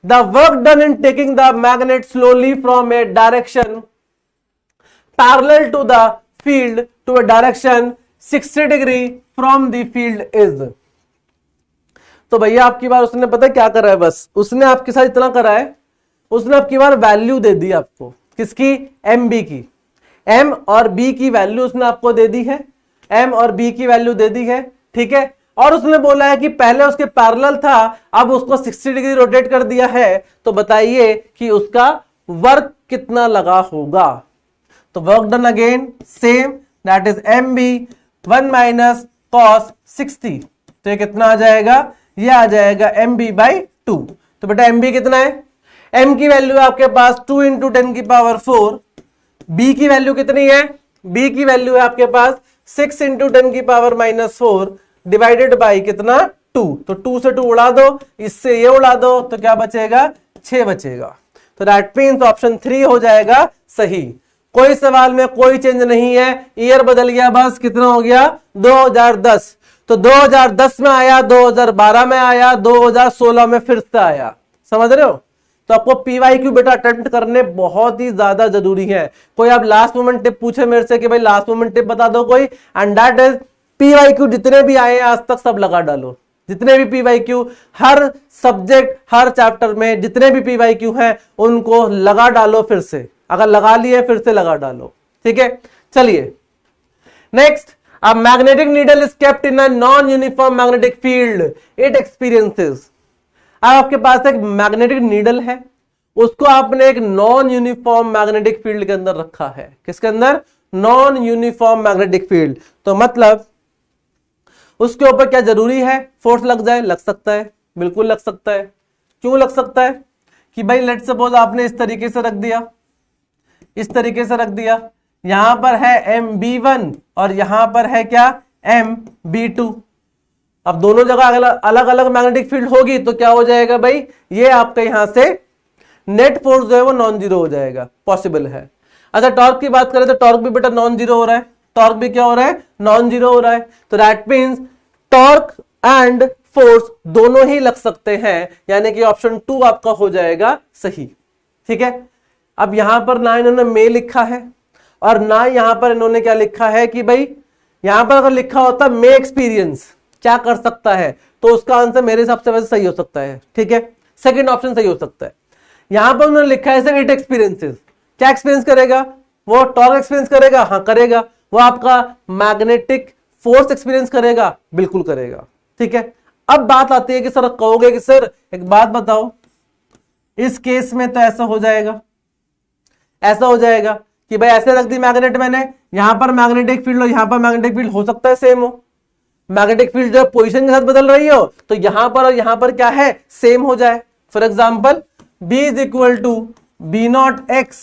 The work done in taking the magnet slowly from a direction parallel to the field to a direction 60 degree from the field is। तो भैया आपकी बार उसने पता क्या करा है, बस उसने आपके साथ इतना करा है, उसने आपकी बार वैल्यू दे दी आपको, किसकी, mb की। m और b की वैल्यू उसने आपको दे दी है, m और b की वैल्यू दे दी है। ठीक है, और उसने बोला है कि पहले उसके पैरेलल था, अब उसको 60 डिग्री रोटेट कर दिया है। तो बताइए कि उसका वर्क कितना लगा होगा। तो work done again same, that is mb 1 minus cos 60। तो ये कितना आ जाएगा, ये आ जाएगा mb/2। तो बेटा mb कितना है, m की वैल्यू आपके पास 2 × 10⁴। b की वैल्यू कितनी है, b की वैल्यू है आपके पास 6 × 10⁻⁴ डिवाइडेड बाई कितना, 2। तो 2 से 2 उड़ा दो, इससे ये उड़ा दो, तो क्या बचेगा, 6 बचेगा। तो दैट मींस ऑप्शन 3 हो जाएगा सही। कोई सवाल में कोई चेंज नहीं है, ईयर बदल गया बस, कितना हो गया 2010। तो 2010 में आया, 2012 में आया, 2016 में फिर से आया, समझ रहे हो। तो आपको पीवाईक्यू बेटा अटेम्प्ट करने बहुत ही ज्यादा जरूरी है। कोई आप लास्ट मोमेंट टिप पूछे मेरे से कि भाई लास्ट मोमेंट टिप बता दो कोई, एंड दैट इज पीवाईक्यू जितने भी आए हैं आज तक सब लगा डालो। जितने भी पीवाईक्यू हर सब्जेक्ट हर चैप्टर में जितने भी पीवाईक्यू हैं उनको लगा डालो फिर से, अगर लगा लिए फिर से लगा डालो, ठीक है। चलिए next, a magnetic needle is kept in a non-uniform magnetic field, it experiences। अब आपके पास एक मैग्नेटिक नीडल है, उसको आपने एक नॉन यूनिफॉर्म मैग्नेटिक फील्ड के अंदर रखा है। किसके अंदर? Non uniform magnetic field. तो मतलब उसके ऊपर क्या जरूरी है? फोर्स लग जाए? लग सकता है, बिल्कुल लग सकता है। क्यों लग सकता है? कि भाई लेट सपोज आपने इस तरीके से रख दिया, इस तरीके से रख दिया, यहां पर है MB1 और यहां पर है क्या MB2। अब दोनों जगह अलग अलग मैग्नेटिक फील्ड होगी तो क्या हो जाएगा भाई, ये आपका यहां से नेट फोर्स जो है वो नॉन जीरो हो जाएगा, पॉसिबल है। अच्छा टॉर्क की बात करें तो टॉर्क भी बेटा नॉन जीरो हो रहा है, टॉर्क भी क्या हो रहा है? नॉन जीरो हो रहा है। तो that means torque and force दोनों ही लग सकते हैं, यानी कि ऑप्शन 2 आपका हो जाएगा सही, ठीक है। अब यहां पर ना इन्होंने मे लिखा है और ना यहां पर इन्होंने क्या लिखा है कि भाई, यहां पर अगर लिखा होता मे एक्सपीरियंस क्या कर सकता है तो उसका आंसर मेरे हिसाब से वैसे सही हो सकता है, ठीक है, सेकंड ऑप्शन सही हो सकता है। यहां पर उन्होंने लिखा है सर इट एक्सपीरियंसेस, क्या एक्सपीरियंस करेगा? वो टॉर्क एक्सपीरियंस करेगा, हाँ करेगा। वो आपका मैग्नेटिक फोर्स एक्सपीरियंस करेगा, बिल्कुल करेगा, ठीक है। अब बात आती है कि सर कहोगे कि सर एक बात बताओ, इस केस में तो ऐसा हो जाएगा, ऐसा हो जाएगा कि भाई ऐसे रख दी मैग्नेट मैंने, यहां पर मैग्नेटिक फील्ड और यहां पर मैग्नेटिक फील्ड हो सकता है सेम हो, मैग्नेटिक फील्ड जो पोजीशन के साथ बदल रही हो तो यहां पर और यहां पर क्या है, सेम हो जाए। For example B is equal to B0x,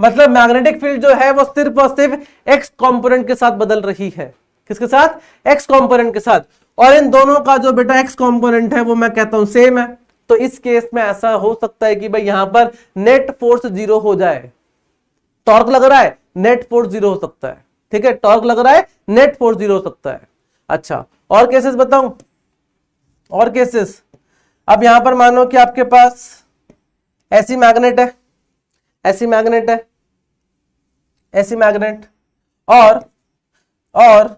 मतलब मैग्नेटिक फील्ड जो है वो सिर्फ और सिर्फ x कंपोनेंट के साथ बदल रही है। किसके साथ? x कंपोनेंट के साथ। और इन दोनों का जो बेटा x कंपोनेंट है वो मैं कहता हूं सेम है। तो इस केस में ऐसा हो सकता है कि भाई यहां पर नेट फोर्स जीरो हो जाए। टॉर्क लग रहा है, नेट फोर्स जीरो हो सकता है, ठीक है, टॉर्क लग रहा है, नेट फोर्स जीरो हो सकता है। अच्छा और केसेस बताऊं, और केसेस। अब यहां पर मानो कि आपके पास ऐसी मैग्नेट है, ऐसी मैग्नेट है, ऐसी मैग्नेट, और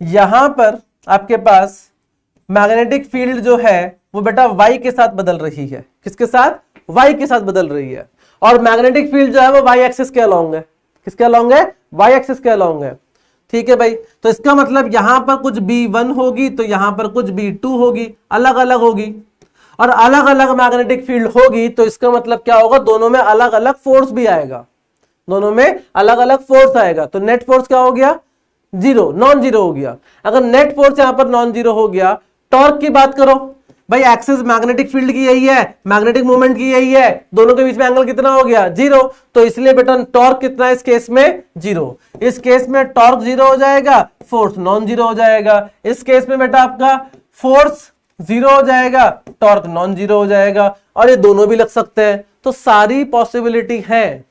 यहां पर आपके पास मैग्नेटिक फील्ड जो है वो बेटा y के साथ बदल रही है। किसके साथ? y के साथ बदल रही है। और मैग्नेटिक फील्ड जो है वो y एक्सिस के अलोंग है। किसके अलोंग है? y एक्सिस के अलोंग है, ठीक है भाई। तो इसका मतलब यहां पर कुछ B1 होगी तो यहां पर कुछ B2 होगी, अलग अलग होगी, और अलग अलग मैग्नेटिक फील्ड होगी तो इसका मतलब क्या होगा, दोनों में अलग अलग फोर्स भी आएगा, दोनों में अलग अलग फोर्स आएगा। तो नेट फोर्स क्या हो गया? जीरो, नॉन जीरो हो गया। अगर नेट फोर्स यहां पर नॉन जीरो हो गया, टॉर्क की बात करो भाई, एक्सिस मैग्नेटिक फील्ड की यही है, मैग्नेटिक मूवमेंट की यही है, दोनों के बीच में एंगल कितना हो गया? जीरो। तो इसलिए बेटा टॉर्क कितना है इस केस में? जीरो। इस केस में टॉर्क जीरो हो जाएगा, फोर्स नॉन जीरो हो जाएगा। इस केस में बेटा आपका फोर्स जीरो हो जाएगा, टॉर्क नॉन जीरो हो जाएगा, और ये दोनों भी लग सकते हैं। तो सारी पॉसिबिलिटी है,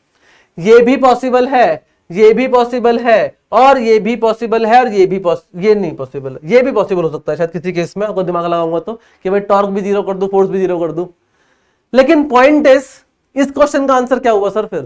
ये भी पॉसिबल है, ये भी पॉसिबल है, और ये भी पॉसिबल है, और ये नहीं पॉसिबल, ये भी पॉसिबल हो सकता है शायद किसी केस में, अगर दिमाग लगाऊंगा तो, कि भाई टॉर्क भी जीरो कर दूं, फोर्स भी जीरो कर दूं। लेकिन पॉइंट इस क्वेश्चन का आंसर क्या हुआ सर? फिर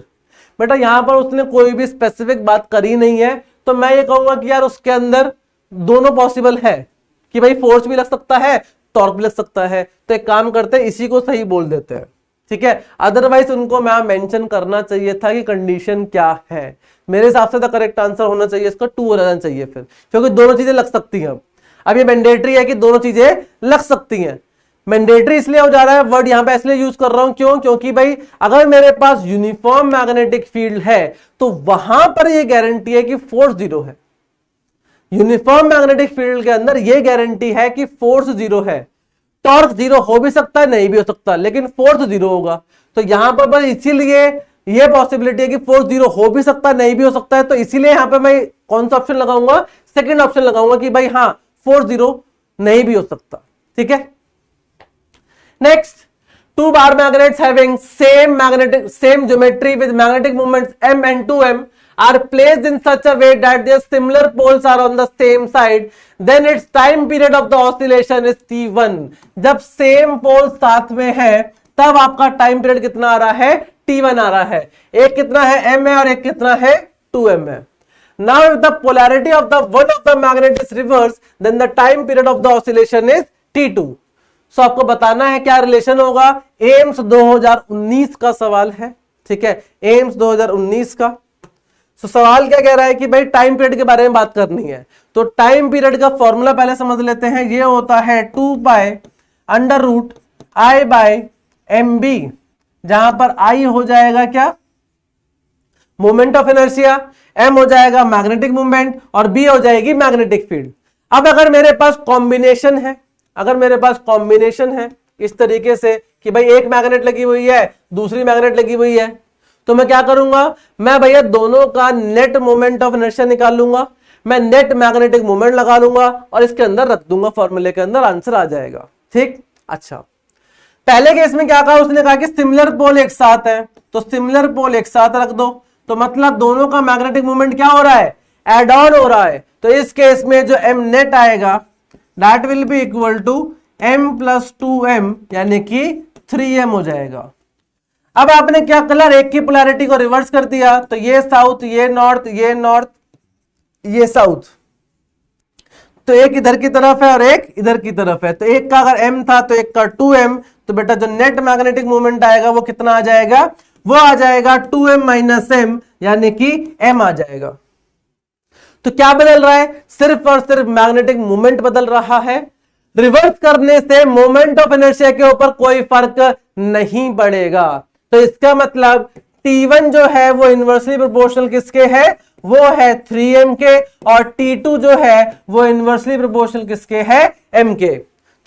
बेटा यहां पर उसने कोई भी स्पेसिफिक बात करी नहीं है, तो मैं ये कहूंगा कि यार उसके अंदर दोनों पॉसिबल है, कि भाई फोर्स भी लग सकता है, टॉर्क भी लग सकता है। तो एक काम करते हैं, इसी को सही बोल देते हैं, ठीक है। अदरवाइज उनको मैं मेंशन करना चाहिए था कि कंडीशन क्या है। मेरे हिसाब से तो करेक्ट आंसर होना चाहिए इसका 2 हो जाना चाहिए फिर, क्योंकि दोनों चीजें लग सकती हैं। अब ये मैंडेटरी है कि दोनों चीजें लग सकती हैं। मैंडेटरी इसलिए हो जा रहा है, वर्ड यहां पे इसलिए यूज कर रहा हूं, क्यों? क्योंकि भाई अगर मेरे पास यूनिफॉर्म मैग्नेटिक फील्ड है तो वहां पर यह गारंटी है कि फोर्स जीरो है। यूनिफॉर्म मैग्नेटिक फील्ड के अंदर यह गारंटी है कि फोर्स जीरो है। टॉर्क जीरो हो भी सकता है, नहीं भी हो सकता, लेकिन फोर्स जीरो होगा। तो यहां पर बस इसीलिए ये पॉसिबिलिटी है कि फोर्स जीरो हो भी सकता है, नहीं भी हो सकता है, तो इसीलिए यहां पे मैं कौन सा ऑप्शन लगाऊंगा? सेकंड ऑप्शन लगाऊंगा कि भाई हाँ फोर्स जीरो नहीं भी हो सकता, ठीक है। Next, two bar magnets having same geometry with magnetic moments m and 2m are placed in such a way that their similar poles are on the same side, then its time period of the oscillation is t1. जब same pole साथ में है तब आपका time period कितना आ रहा है, t1 आ रहा है. एक कितना है, m है, और एक कितना है, 2m है. Now if the polarity of the one of the magnet is reversed, then the time period of the oscillation is t2. सो आपको बताना है क्या रिलेशन होगा. एम्स 2019 का सवाल है, ठीक है, एम्स 2019 का. सो सवाल क्या कह रहा है कि भाई टाइम पीरियड के बारे में बात करनी है. तो टाइम पीरियड का फॉर्मूला पहले समझ लेते हैं. ये होता है 2 pi under root I by M B, जहां पर आई हो जाएगा क्या, मोमेंट ऑफ इनर्शिया, एम हो जाएगा मैग्नेटिक मूवमेंट, और बी हो जाएगी मैग्नेटिक फील्ड. अब अगर मेरे पास कॉम्बिनेशन है, अगर मेरे पास कॉम्बिनेशन है इस तरीके से कि भाई एक मैग्नेट लगी हुई है, दूसरी मैग्नेट लगी हुई है, तो मैं क्या करूंगा, मैं भैया दोनों का नेट मोमेंट ऑफ इनर्शिया निकाल लूंगा, मैं नेट मैग्नेटिक मोमेंट लगा लूंगा और इसके अंदर रख दूंगा, फॉर्मूले के अंदर आंसर आ जाएगा. ठीक. अच्छा, पहले केस में क्या कहा, उसने कहा कि सिमिलर पोल एक साथ है, तो सिमिलर पोल एक साथ रख दो, तो मतलब दोनों का मैग्नेटिक मोमेंट क्या हो रहा है, एड ऑन हो रहा है. तो इस केस में जो एम नेट आएगा that will be equal to m plus 2m, यानी कि 3m हो जाएगा. अब आपने क्या कलर, एक की पोलैरिटी को रिवर्स कर दिया, तो ये साउथ, ये नॉर्थ, ये नॉर्थ, ये साउथ, तो एक इधर की तरफ है और एक इधर की तरफ है. तो एक का अगर m था तो एक का 2m, तो बेटा जो नेट मैग्नेटिक मोमेंट आएगा वो कितना आ जाएगा, वो आ जाएगा 2m माइनस m, यानी कि m आ जाएगा. तो क्या बदल रहा है, सिर्फ और सिर्फ मैग्नेटिक मोमेंट बदल रहा है. रिवर्स करने से मोमेंट ऑफ इनर्शिया के ऊपर कोई फर्क नहीं पड़ेगा. तो इसका मतलब T1 जो है वो इनवर्सली प्रोपोर्शनल किसके है, वो है 3m के, और T2 जो है वो इनवर्सली प्रोपोर्शनल किसके है, m के.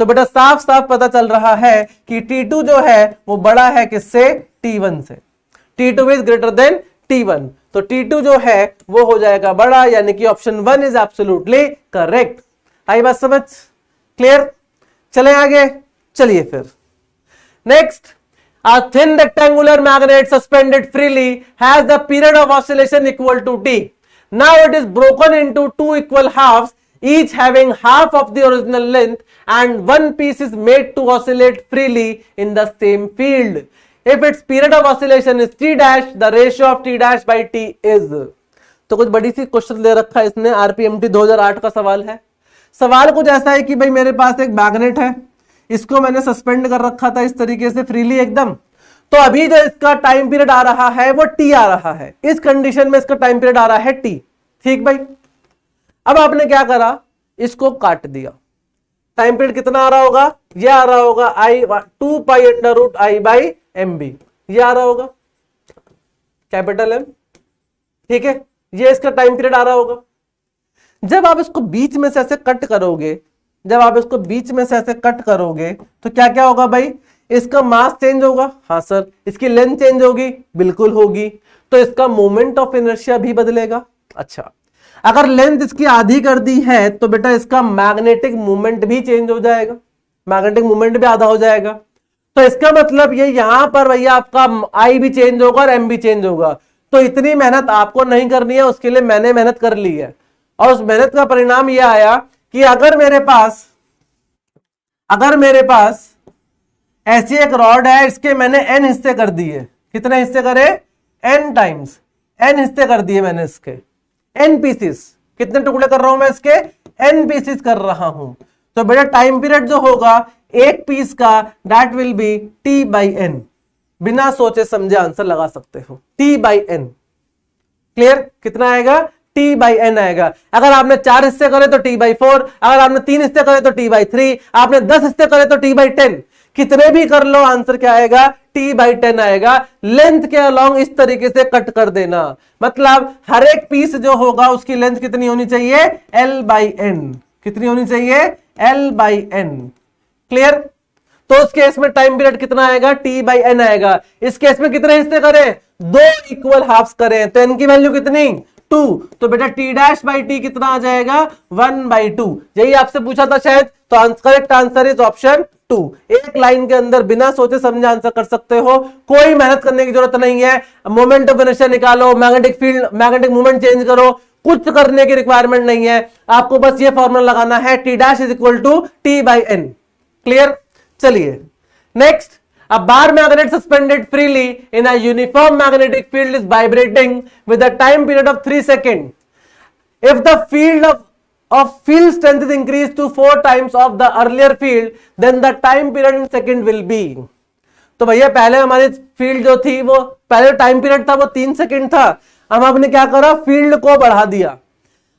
तो बेटा साफ साफ पता चल रहा है कि T2 जो है वो बड़ा है किससे, T1 से. T2 is greater than T1, तो T2 जो है वो हो जाएगा बड़ा, यानी कि ऑप्शन 1 इज एब्सोल्युटली करेक्ट. आई बात समझ, क्लियर. चले आगे, चलिए फिर next. A thin rectangular magnet suspended freely has the period of oscillation equal to t. Now it is broken into two equal halves, each having half of the original length, and one piece is made to oscillate freely in the same field. If its period of oscillation is t dash, the ratio of t dash by t is. तो कुछ बड़ी सी question दे रखा है इसने, आरपीएमटी 2008 का सवाल है. सवाल कुछ ऐसा है कि भाई मेरे पास एक मैग्नेट है, इसको मैंने सस्पेंड कर रखा था इस तरीके से फ्रीली एकदम. तो अभी जो इसका टाइम पीरियड आ रहा है वो टी आ रहा है, इस कंडीशन में इसका टाइम पीरियड आ रहा है टी. ठीक भाई. अब आपने क्या करा, इसको काट दिया. टाइम पीरियड कितना आ रहा होगा, ये आ रहा होगा I 2 pi under root I by M B, ये आ रहा होगा कैपिटल एम. ठीक है, ये इसका टाइम पीरियड आ रहा होगा. जब आप इसको बीच में से ऐसे कट करोगे, जब आप इसको बीच में से ऐसे कट करोगे तो क्या क्या होगा भाई, इसका मास चेंज होगा, हाँ सर. इसकी लेंथ चेंज होगी, बिल्कुल होगी. तो इसका मोमेंट ऑफ इनर्शिया भी बदलेगा. अच्छा, अगर लेंथ इसकी आधी कर दी है तो बेटा इसका मैग्नेटिक मोमेंट भी चेंज हो जाएगा, मैग्नेटिक मोमेंट भी आधा हो जाएगा. तो इसका मतलब ये यहां पर भैया आपका आई भी चेंज होगा और एम भी चेंज होगा. तो इतनी मेहनत आपको नहीं करनी है, उसके लिए मैंने मेहनत कर ली है, और उस मेहनत का परिणाम यह आया कि अगर मेरे पास ऐसी एक रॉड है, इसके मैंने n हिस्से कर दिए. कितने हिस्से करे, n टाइम्स n हिस्से कर दिए मैंने इसके, n पीसेस. कितने टुकड़े कर रहा हूं मैं इसके, n पीसेस कर रहा हूं. तो बेटा टाइम पीरियड जो होगा एक पीस का, that will B t by n. बिना सोचे समझे आंसर लगा सकते हो, t बाई n. क्लियर. कितना आएगा, t बाई n आएगा. अगर आपने 4 हिस्से करे तो t बाई 4, अगर आपने 3 हिस्से करे तो t बाई 3, आपने 10 हिस्से करे तो t बाई 10. कितने भी कर लो आंसर क्या आएगा, t बाई 10 आएगा. लेंथ के अलोंग इस तरीके से कट कर देना, मतलब हर एक पीस जो होगा उसकी लेंथ कितनी होनी चाहिए, l बाई n. कितनी होनी चाहिए, l बाई n. क्लियर. तो उस केस में टाइम पीरियड कितना आएगा, t बाई n आएगा. इस केस में कितने हिस्से करें, 2 इक्वल हाफ्स करें, तो n की वैल्यू कितनी 2, तो बेटा टी डैश बाई टी कितना आ जाएगा 1/2। यही आपसे पूछा था शायद, तो करेक्ट आंसर इज ऑप्शन 2। एक लाइन के अंदर बिना सोचे समझे आंसर कर सकते हो, कोई मेहनत करने की जरूरत नहीं है। मोमेंट ऑफ इनर्शिया निकालो, magnetic field, magnetic movement change करो, कुछ करने की रिक्वायरमेंट नहीं है, आपको बस ये फॉर्मूला लगाना है, T dash is equal to T by N. Clear? चलिए next, a bar magnet suspended freely in a uniform magnetic field is vibrating with a time period of 3 seconds. If the field of field strength is increased to 4 times of the earlier field, then the time period in second will be. तो भैया पहले हमारी field जो थी वो पहले time period था वो 3 सेकंड था, अब आपने क्या करा, फील्ड को बढ़ा दिया।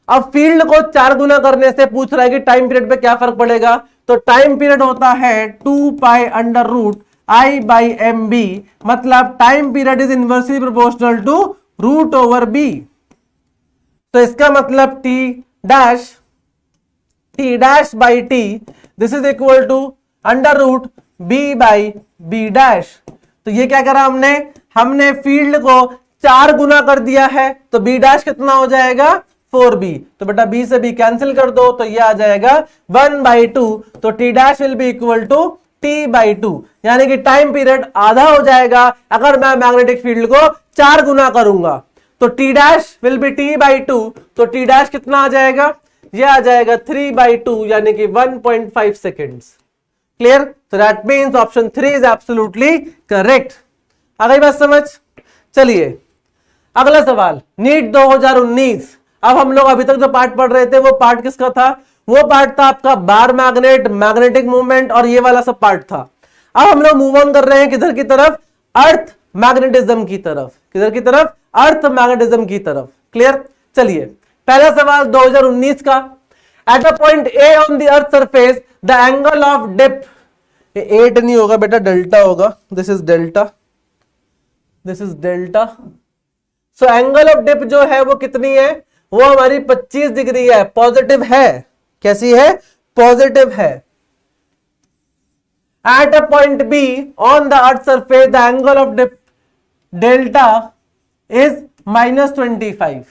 अब फील्ड को 4 गुना करने से पूछ रहा है कि टाइम पीरियड पे क्या फर्क पड़ेगा, तो टाइम पीरियड होता है 2 pi under root I by M B, मतलब time period is inversely proportional to root over B. तो इसका मतलब T dash by T this is equal to under root B by B dash. तो ये क्या करा हमने फील्ड को 4 गुना कर दिया है, तो बी डैश कितना हो जाएगा 4b। तो बेटा b से b कैंसिल कर दो, तो ये आ जाएगा 1/2, तो T dash will be equal to t/2, यानी कि टाइम पीरियड आधा हो जाएगा अगर मैं मैग्नेटिक फील्ड को 4 गुना करूंगा। तो T dash will B t/2, तो टी डैश कितना आ जाएगा, ये आ जाएगा 3/2, यानी कि 1.5 सेकेंड्स। क्लियर? तो that means option 3 is absolutely correct. आ गई बात समझ? चलिए अगला सवाल, नीट 2019। अब हम लोग अभी तक जो पार्ट पढ़ रहे थे वो पार्ट किसका था, वो पार्ट था आपका बार मैग्नेट, मैग्नेटिक मूवमेंट और ये वाला सब पार्ट था। अब हम लोग मूव ऑन कर रहे हैं किधर की तरफ, अर्थ मैग्नेटिज्म की तरफ। किधर की तरफ, अर्थ मैग्नेटिज्म की तरफ। क्लियर? चलिए पहला सवाल 2019 का, at a point A on the earth surface the angle of dip, 8 नहीं होगा बेटा, डेल्टा होगा, this is delta, this is delta. So angle of dip जो है वो कितनी है, वो हमारी 25 डिग्री है, पॉजिटिव है। कैसी है, पॉजिटिव है। At a point B on the earth surface the angle of dip delta is -25।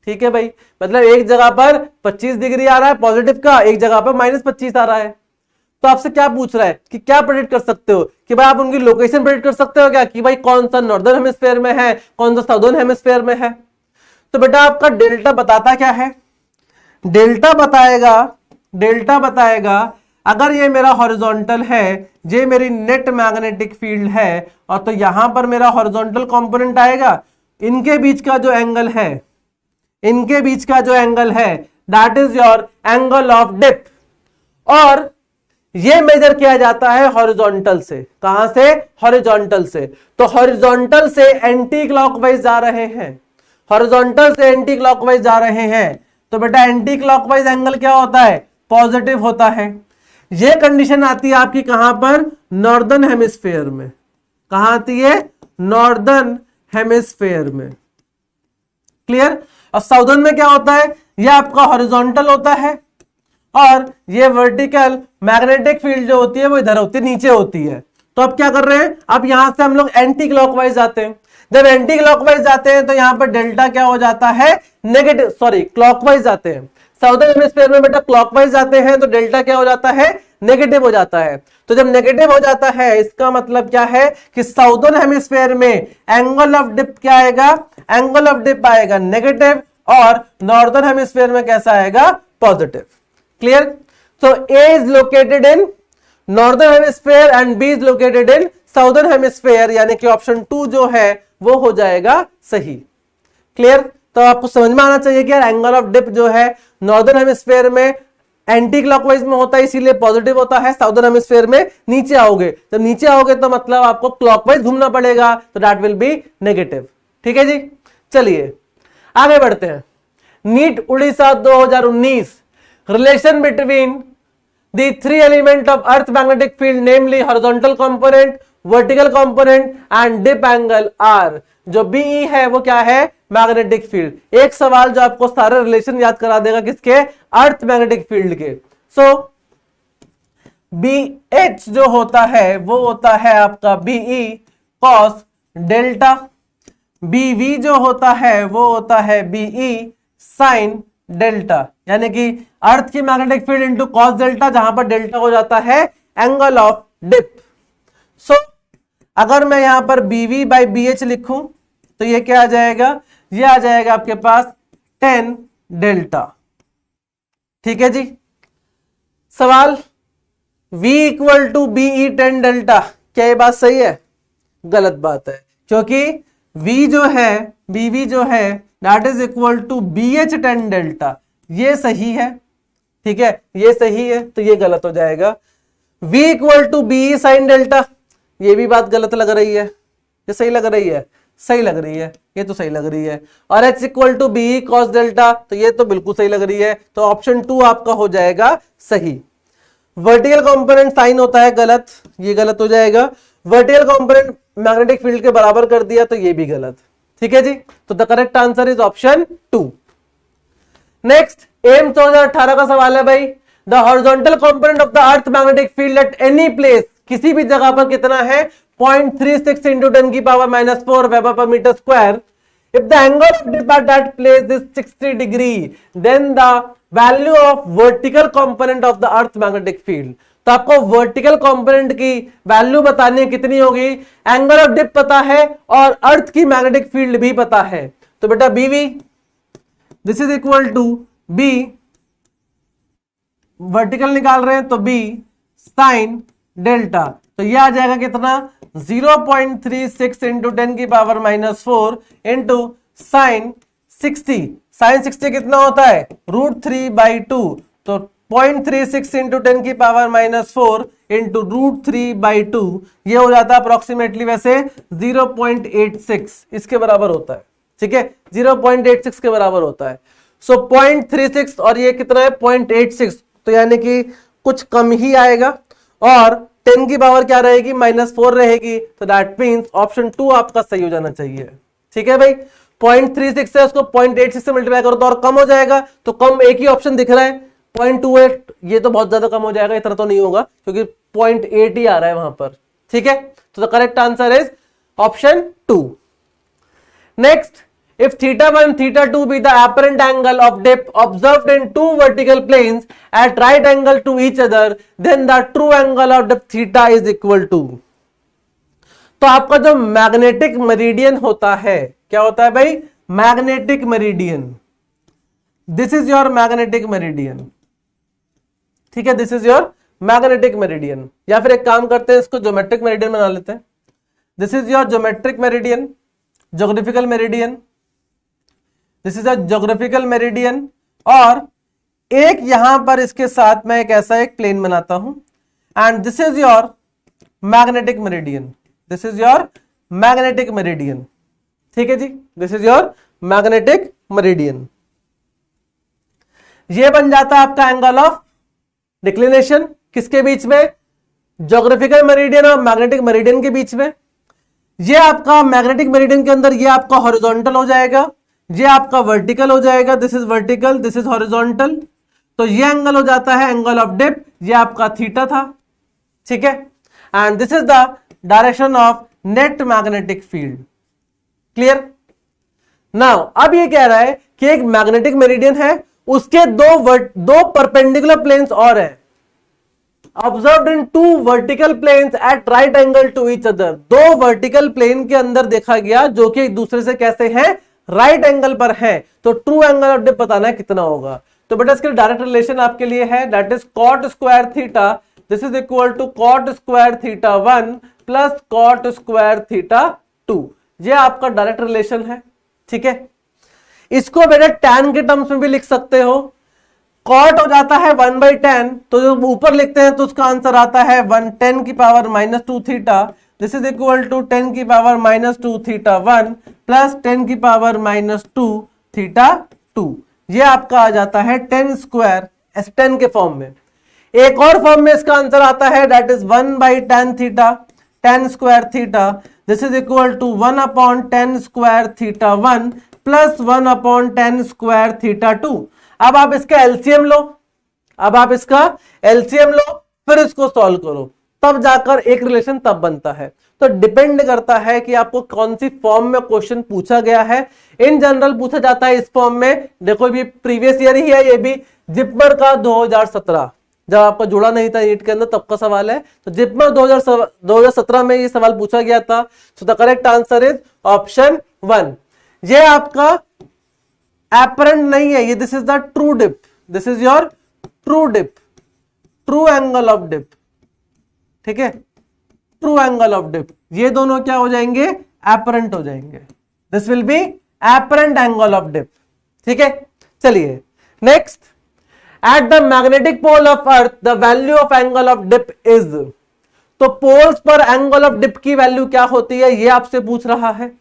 ठीक है भाई, मतलब एक जगह पर 25 डिग्री आ रहा है पॉजिटिव का, एक जगह पर -25 आ रहा है। तो आपसे क्या पूछ रहा है कि क्या प्रेडिक्ट कर सकते हो, कि भाई आप उनकी लोकेशन प्रेडिक्ट कर सकते हो क्या, कि भाई कौन सा नॉर्दर्न हेमिस्फीयर में है, कौन सा साउदर्न हेमिस्फीयर में है। तो बेटा आपका डेल्टा बताता क्या है, डेल्टा बताएगा अगर ये मेरा हॉरिजॉन्टल है, ये मेरी नेट मैग्नेटिक फील्ड है, और तो यहां पर मेरा हॉरिजॉन्टल कंपोनेंट आएगा, इनके बीच का जो एंगल है, इनके बीच का जो एंगल है that is your angle of dip. और ये मेजर किया जाता है हॉरिजॉन्टल से। कहां से, हॉरिजॉन्टल से। तो हॉरिजॉन्टल से एंटी क्लॉकवाइज जा रहे हैं, हॉरिजॉन्टल से एंटी क्लॉकवाइज जा रहे हैं, तो बेटा एंटी क्लॉकवाइज एंगल क्या होता है, पॉजिटिव होता है। ये कंडीशन आती है आपकी कहां पर, नॉर्दर्न हेमिस्फीयर में। कहां आती है, नॉर्दर्न हेमिस्फीयर में। क्लियर? और साउदर्न में क्या होता है, ये आपका हॉरिजॉन्टल होता है, और ये वर्टिकल मैग्नेटिक फील्ड जो होती है वो इधर होती है, नीचे होती है। तो अब क्या कर रहे हैं, अब यहां से हम लोग एंटी क्लॉकवाइज जाते हैं। जब एंटी क्लॉकवाइज जाते हैं तो यहां पर डेल्टा क्या हो जाता है, नेगेटिव, सॉरी क्लॉकवाइज जाते हैं। साउदर्न हेमिस्फीयर में बेटा क्लॉकवाइज जाते हैं तो डेल्टा क्या हो जाता है, नेगेटिव हो जाता है। तो जब नेगेटिव हो जाता है इसका मतलब क्या है कि साउदर्न हेमिस्फीयर में एंगल ऑफ डिप क्या आएगा, एंगल ऑफ डिप आएगा नेगेटिव, और नॉर्दर्न हेमिस्फीयर में कैसा आएगा, पॉजिटिव। क्लियर? तो A is located in northern hemisphere and B is located in southern hemisphere, यानी कि ऑप्शन 2 जो है वो हो जाएगा सही। क्लियर? तो आपको समझ में आना चाहिए कि यार एंगल ऑफ डिप जो है नॉर्दर्न हेमिस्फीयर में एंटी क्लॉकवाइज में होता है, इसीलिए पॉजिटिव होता है। साउदर्न हेमिस्फीयर में नीचे आओगे, जब नीचे आओगे तो मतलब आपको क्लॉकवाइज घूमना पड़ेगा, तो दैट विल बी नेगेटिव। ठीक है जी, चलिए आगे बढ़ते हैं। NEET Orissa 2019, relation between the 3 element of earth magnetic field namely horizontal component, vertical component and dip angle are। जो BE है वो क्या है, मैग्नेटिक फील्ड। एक सवाल जो आपको सारे रिलेशन याद करा देगा किसके, अर्थ मैग्नेटिक फील्ड के। सो BH जो होता है वो होता है आपका BE cos डेल्टा, BV जो होता है वो होता है BE साइन डेल्टा, यानी कि अर्थ की magnetic field into cos delta, जहां पर डेल्टा हो जाता है एंगल ऑफ डिप। सो अगर मैं यहां पर BV बाई BH लिखूं तो ये क्या आ जाएगा, ये आ जाएगा आपके पास 10 डेल्टा। ठीक है जी। सवाल V equal to BE 10 delta, क्या ये बात सही है? गलत बात है, क्योंकि V जो है, BV जो है that is equal to BH 10 delta, ये सही है। ठीक है, ये सही है, तो ये गलत हो जाएगा। V equal to BE sine delta, ये भी बात गलत लग रही है। ये सही लग रही है? सही लग रही है, ये तो सही लग रही है। और H equal to BE cos delta, तो ये तो बिल्कुल सही लग रही है, तो ऑप्शन 2 आपका हो जाएगा सही। वर्टिकल कंपोनेंट साइन होता है गलत, ये गलत हो जाएगा। वर्टिकल कंपोनेंट मैग्नेटिक फील्ड के बराबर कर दिया, तो ये भी गलत। ठीक है जी, तो the correct answer is option 2। Next AIIMS 2018 का सवाल है भाई, the horizontal component of the earth magnetic field at any place, किसी भी जगह पर कितना है, 0.36 इंटू 10 की power -4 weber per metre square. If the angle of dip at that place is 60 degree, then the value of vertical component of the earth magnetic field, तो आपको vertical component की वैल्यू बतानी है, कितनी होगी, एंगल ऑफ डिप पता है और अर्थ की मैग्नेटिक फील्ड भी पता है। तो बेटा BV this is equal to B, vertical निकाल रहे हैं तो B साइन डेल्टा, तो ये आ जाएगा कितना, 0.36 इंटू 10 की पावर -4 इंटू साइन 60। साइन 60 कितना होता है, √3/2, तो 0.36 इंटू 10 की पावर -4 इंटू √3/2, ये हो जाता है अप्रोक्सीमेटली वैसे 0.86 इसके बराबर होता है। ठीक है, 0.86 के बराबर होता है। सो 0.36 और ये कितना है 0.86, तो यानी कि कुछ कम ही आएगा, और 10 की पावर क्या रहेगी, -4 रहेगी, तो दैट मीन्स ऑप्शन 2 आपका सही हो जाना चाहिए। ठीक है भाई, 0.36 से उसको 0.86 से मल्टीप्लाई करो तो और कम हो जाएगा, तो कम एक ही ऑप्शन दिख रहा है 0.28, ये तो बहुत ज्यादा कम हो जाएगा, इतना तो नहीं होगा क्योंकि 0.8 ही आ रहा है वहां पर। ठीक है, तो the correct answer is option 2। Next, if θ1 θ2 be the apparent angle of dip observed in two vertical planes at right angle to each other, then the true angle of dip θ is equal to, तो आपका जो magnetic meridian होता है, क्या होता है भाई, magnetic meridian, this is your magnetic meridian. ठीक है, this is your magnetic meridian, या फिर एक काम करते हैं, इसको ज्योमेट्रिक मेरिडियन बना लेते हैं। This is your geometric meridian, geographical meridian, this is a geographical meridian, और एक यहां पर इसके साथ मैं एक ऐसा एक प्लेन बनाता हूं, and this is your magnetic meridian, this is your magnetic meridian. ठीक है जी, this is your magnetic meridian. ये बन जाता है आपका एंगल ऑफ डिक्लिनेशन, किसके बीच में, ज्योग्राफिकल मेरिडियन और मैग्नेटिक मेरिडियन के बीच में। ये आपका मैग्नेटिक मेरिडियन के अंदर ये आपका हॉरिजॉन्टल हो जाएगा, ये आपका वर्टिकल हो जाएगा, this is vertical, this is horizontal, तो ये एंगल हो जाता है एंगल ऑफ डिप, ये आपका थीटा था। ठीक है, and this is the direction of net magnetic field. Clear? Now अब ये कह रहा है कि एक मैग्नेटिक मेरिडियन है, उसके दो परपेंडिकुलर प्लेन्स और है, observed in two vertical planes at right angle to each other, दो वर्टिकल प्लेन के अंदर देखा गया जो कि एक दूसरे से कैसे हैं, राइट एंगल पर है, तो ट्रू एंगल ऑफ डिप बताना है कितना होगा। तो बेटा इसके डायरेक्ट रिलेशन आपके लिए है, that is cot square theta, this is equal to cot square theta 1 plus cot square theta 2, ये आपका डायरेक्ट रिलेशन है। ठीक है, इसको बेटा tan के टर्म्स में भी लिख सकते हो, cot हो जाता है 1/tan, तो जो ऊपर लिखते हैं तो उसका आंसर आता है 10 की power -2 theta, this is equal to 10 की पावर -2 थीटा 1 प्लस 10 की पावर -2 थीटा 2, ये आपका आ जाता है 10 स्क्वायर, 10 के फॉर्म में। एक और फॉर्म में इसका आंसर आता है, that is 1/tan theta, 10 square theta, this is equal to 1/10 square theta 1 plus 1/10 square theta 2। अब आप इसका एलसीएम लो, अब आप इसका एलसीएम लो, फिर इसको सॉल्व करो। तब जाकर एक रिलेशन तब बनता है। तो डिपेंड करता है कि आपको कौन सी फॉर्म में क्वेश्चन पूछा गया है। इन जनरल पूछा जाता है इस फॉर्म में, देखो ये प्रीवियस ईयर ही है, ये भी जिपमर का 2017, जब आपका जुड़ा नहीं था नीट के अंदर तब का सवाल है। तो जिपमर 2017 में ये सवाल पूछा गया था। So the correct answer is option 1। ये आपका एपरेंट नहीं है, ये this is the true dip, this is your true dip, true angle of dip, ठीक है, ट्रू एंगल ऑफ डिप। ये दोनों क्या हो जाएंगे, एपरेंट हो जाएंगे। This will be apparent angle of dip, ठीक है। चलिए next, at the magnetic pole of earth the value of angle of dip is. तो पोल्स पर एंगल ऑफ डिप की वैल्यू क्या होती है, ये आपसे पूछ रहा है।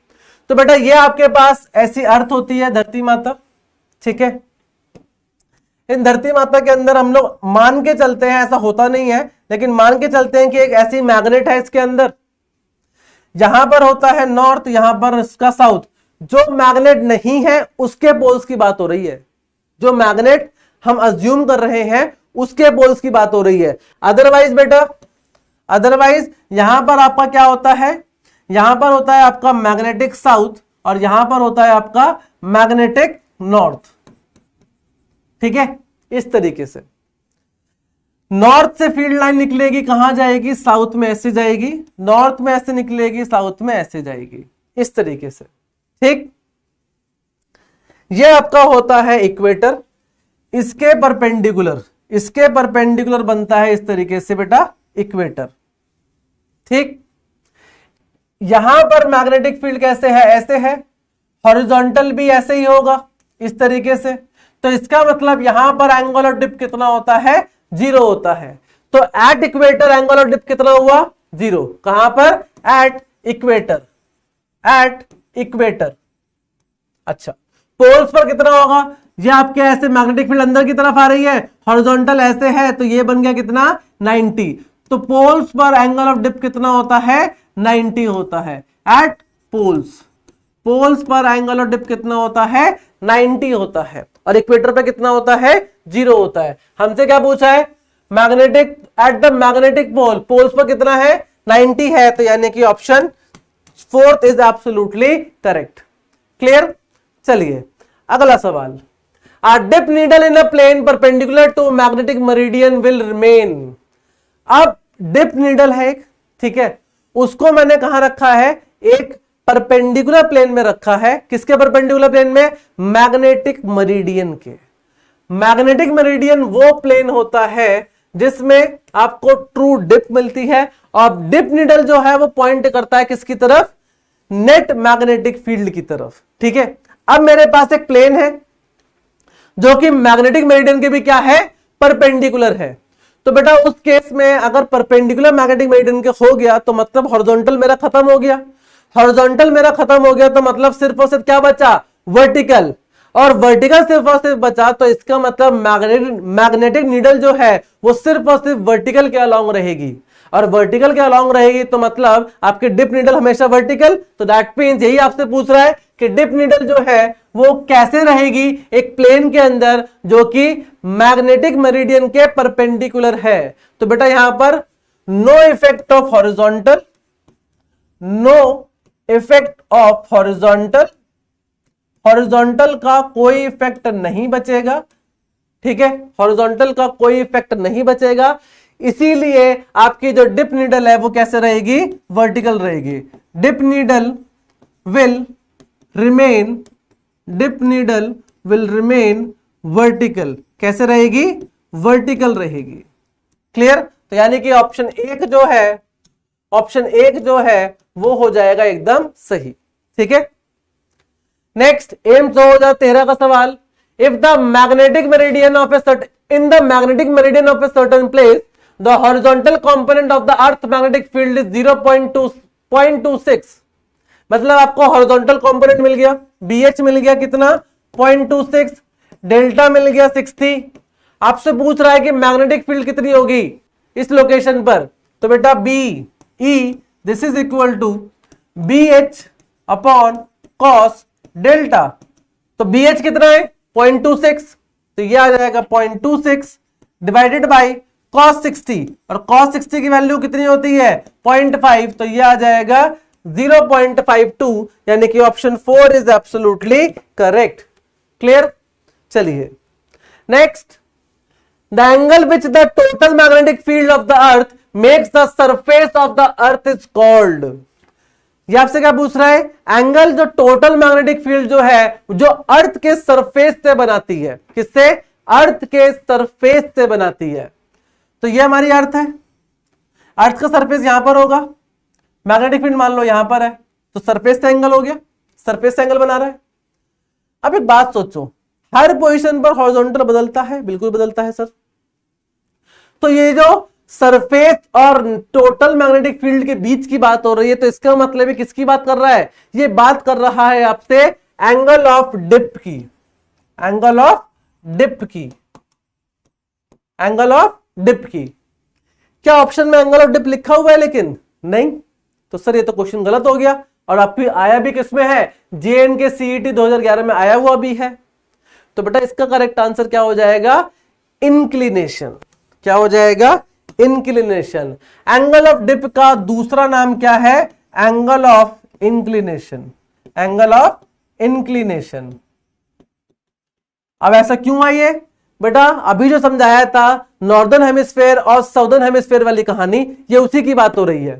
तो बेटा ये आपके पास ऐसी अर्थ होती है, धरती माता, ठीक है। इन धरती माता के अंदर हम लोग मान के चलते हैं, ऐसा होता नहीं है, लेकिन मान के चलते हैं कि एक ऐसी मैग्नेट है इसके अंदर, यहां पर होता है नॉर्थ, यहां पर इसका साउथ। जो मैग्नेट नहीं है उसके पोल्स की बात हो रही है, जो मैग्नेट हम अज्यूम कर रहे हैं उसके पोल्स की बात हो रही है। अदरवाइज बेटा, अदरवाइज यहां पर आपका क्या होता है, यहां पर होता है आपका मैग्नेटिक साउथ और यहां पर होता है आपका मैग्नेटिक नॉर्थ, ठीक है। इस तरीके से नॉर्थ से फील्ड लाइन निकलेगी, कहां जाएगी, साउथ में ऐसे जाएगी, नॉर्थ में ऐसे निकलेगी, साउथ में ऐसे जाएगी, इस तरीके से, ठीक। ये आपका होता है इक्वेटर, इसके परपेंडिकुलर, इसके परपेंडिकुलर बनता है इस तरीके से बेटा इक्वेटर, ठीक। यहां पर मैग्नेटिक फील्ड कैसे है, ऐसे है, हॉरिजॉन्टल भी ऐसे ही होगा इस तरीके से। तो इसका मतलब यहां पर एंगल ऑफ डिप कितना होता है, 0 होता है। तो at equator angle of dip कितना हुआ, 0। कहां पर, एट इक्वेटर, एट इक्वेटर। अच्छा, पोल्स पर कितना होगा, ये आपके ऐसे मैग्नेटिक फील्ड अंदर की तरफ आ रही है, हॉरिजॉन्टल ऐसे है, तो ये बन गया कितना, 90। तो पोल्स पर एंगल ऑफ डिप कितना होता है, 90 होता है एट पोल्स। पोल्स पर एंगल ऑफ डिप कितना होता है, 90 होता है। और इक्वेटर पे कितना होता है, 0 होता है। हमसे क्या पूछा है, magnetic at the magnetic pole, poles पर कितना है, 90 है, तो यानी कि option 4 is absolutely correct. Clear. चलिए अगला सवाल, a dip needle in a plane perpendicular to magnetic meridian will remain. अब डिप नीडल है एक, ठीक है, उसको मैंने कहां रखा है, एक परपेंडिकुलर प्लेन में रखा है। किसके परपेंडिकुलर प्लेन में, मैग्नेटिक मेरिडियन के। मैग्नेटिक मेरिडियन वो प्लेन होता है जिसमें आपको ट्रू डिप मिलती है, और डिप नीडल जो है वो पॉइंट करता है किसकी तरफ, नेट मैग्नेटिक फील्ड की तरफ, ठीक है। अब मेरे पास एक प्लेन है जो कि मैग्नेटिक मेरिडियन के भी क्या है, परपेंडिकुलर है। तो बेटा उस केस में अगर परपेंडिकुलर मैग्नेटिक मेरिडियन के हो गया तो मतलब हॉरिजॉन्टल मेरा खत्म हो गया, हॉरिजॉन्टल मेरा खत्म हो गया, तो मतलब सिर्फ और सिर्फ क्या बचा, वर्टिकल। और वर्टिकल सिर्फ और सिर्फ बचा, तो इसका मतलब मैग्नेटिक नीडल जो है वो सिर्फ और सिर्फ वर्टिकल के अलोंग रहेगी, और वर्टिकल के अलोंग रहेगी तो मतलब आपके डिप नीडल हमेशा वर्टिकल। तो दैट मींस यही आपसे पूछ रहा है कि डिप नीडल जो है वो कैसे रहेगी, एक प्लेन के अंदर जो कि मैग्नेटिक मेरिडियन के परपेंडिकुलर है। तो बेटा यहां पर no effect of horizontal, no effect of horizontal, horizontal का कोई इफेक्ट नहीं बचेगा, ठीक है, हॉरिजॉन्टल का कोई इफेक्ट नहीं बचेगा। इसीलिए आपकी जो डिप नीडल है वो कैसे रहेगी, वर्टिकल रहेगी। Dip needle will remain, dip needle will remain vertical. कैसे रहेगी, वर्टिकल रहेगी। क्लियर। तो यानी कि ऑप्शन 1 जो है, ऑप्शन 1 जो है वो हो जाएगा एकदम सही, ठीक है। नेक्स्ट एम्स 2013 का सवाल, if the magnetic meridian of a certain, in the magnetic meridian of a certain place the horizontal component of the earth magnetic field is 0.26, मतलब आपको हॉरिजॉन्टल कंपोनेंट मिल गया, BH मिल गया कितना, 0.26, डेल्टा मिल गया 60। आपसे पूछ रहा है कि मैग्नेटिक फील्ड कितनी होगी इस लोकेशन पर, तो बेटा BE this is equal to BH upon cos delta. तो BH कितना है, 0.26, तो ये आ जाएगा 0.26 डिवाइडेड बाय cos 60 और cos 60 की वैल्यू कितनी होती है 0.5, तो ये आ जाएगा 0.52, यानी कि option 4 is absolutely correct. Clear. चलिए next, the angle which the total magnetic field of the earth makes the surface of the earth is called. ये आपसे क्या पूछ रहा है, एंगल जो टोटल मैग्नेटिक फील्ड जो है जो अर्थ के सरफेस से बनाती है, किससे, अर्थ के सरफेस से बनाती है। तो ये हमारी अर्थ है, अर्थ का सरफेस यहां पर होगा, मैग्नेटिक फील्ड मान लो यहां पर है, तो सरफेस से एंगल हो गया, सरफेस से एंगल बना रहा है। अब एक बात सोचो, हर पोजीशन पर हॉरिजॉन्टल बदलता है, बिल्कुल बदलता है सर। तो ये जो सरफेस और टोटल मैग्नेटिक फील्ड के बीच की बात हो रही है, तो इसका मतलब है किसकी बात कर रहा है, ये बात कर रहा है आपसे एंगल ऑफ डिप की, एंगल ऑफ डिप की, एंगल ऑफ डिप की। क्या ऑप्शन में एंगल ऑफ डिप लिखा हुआ है, लेकिन नहीं, तो सर ये तो क्वेश्चन गलत हो गया। और आप आया भी किसमें है, JNK CET 2011 में आया हुआ भी है। तो बेटा इसका करेक्ट आंसर क्या हो जाएगा, इंक्लिनेशन। क्या हो जाएगा, इंक्लिनेशन। एंगल ऑफ डिप का दूसरा नाम क्या है, angle of inclination, angle of inclination. अब ऐसा क्यों आई है बेटा, अभी जो समझाया था नॉर्दर्न हेमिस्फेयर और साउदर्न हेमिस्फेयर वाली कहानी, ये उसी की बात हो रही है।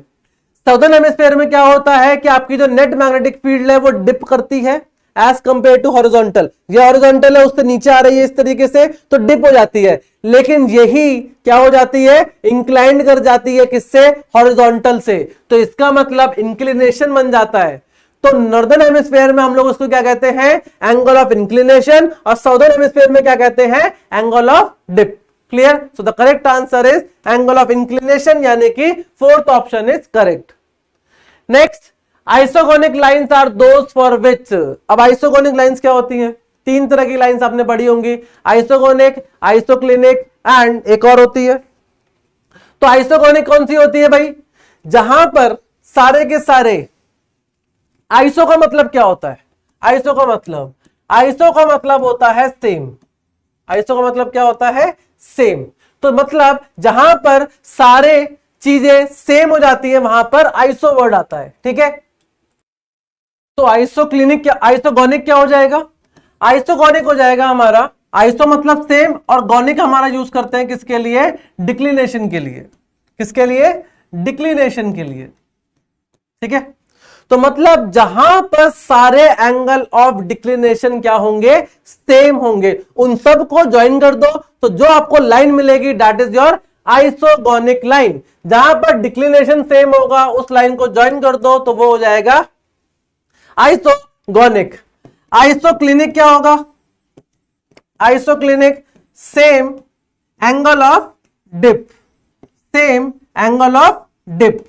साउदर्न हेमिस्फेयर में क्या होता है कि आपकी जो नेट मैग्नेटिक फील्ड है वो डिप करती है एज कंपेयर टू हॉरिजॉन्टल। ये हॉरिजॉन्टल है, उससे नीचे आ रही है इस तरीके से, तो डिप हो जाती है। लेकिन यही क्या हो जाती है, इंक्लाइंड कर जाती है, किससे, हॉरिजॉन्टल से। तो इसका मतलब इंक्लिनेशन बन जाता है। तो नॉर्दर्न हेमिस्फेयर में हम लोग उसको क्या कहते हैं, एंगल ऑफ इंक्लिनेशन, और साउदर्न हेमिस्फेयर में क्या कहते हैं, angle of dip. Clear. So the correct answer is angle of inclination, यानी कि fourth option is correct. Next, isogonic lines are those for which. अब आइसोगोनिक लाइंस क्या होती हैं, तीन तरह की लाइंस आपने पढ़ी होंगी, आइसोगोनिक, आइसोक्लिनिक एंड एक और होती है। तो आइसोगोनिक कौन सी होती है भाई, जहां पर सारे के सारे, आइसो का मतलब क्या होता है, आइसो का मतलब होता है सेम। आइसो का मतलब क्या होता है, सेम। तो मतलब जहां पर सारे चीजें सेम हो जाती है वहां पर आइसो वर्ड आता है। ठीक है। तो आइसोक्लिनिक क्या, आइसोगोनिक क्या हो जाएगा, आइसोगोनिक हो जाएगा हमारा, आइसो मतलब सेम और गोनिक हमारा यूज करते हैं किसके लिए, डिक्लिनेशन के लिए। किसके लिए, डिक्लिनेशन के लिए। ठीक है। तो मतलब जहां पर सारे एंगल ऑफ डिक्लिनेशन क्या होंगे, सेम होंगे, उन सब को ज्वाइन कर दो, तो जो आपको लाइन मिलेगी that is your isogonic line. जहां पर डिक्लिनेशन सेम होगा उस लाइन को ज्वाइन कर दो, तो वो हो जाएगा आइसोगोनिक। आइसोक्लिनिक क्या होगा, isoclinic same angle of dip, same angle of dip.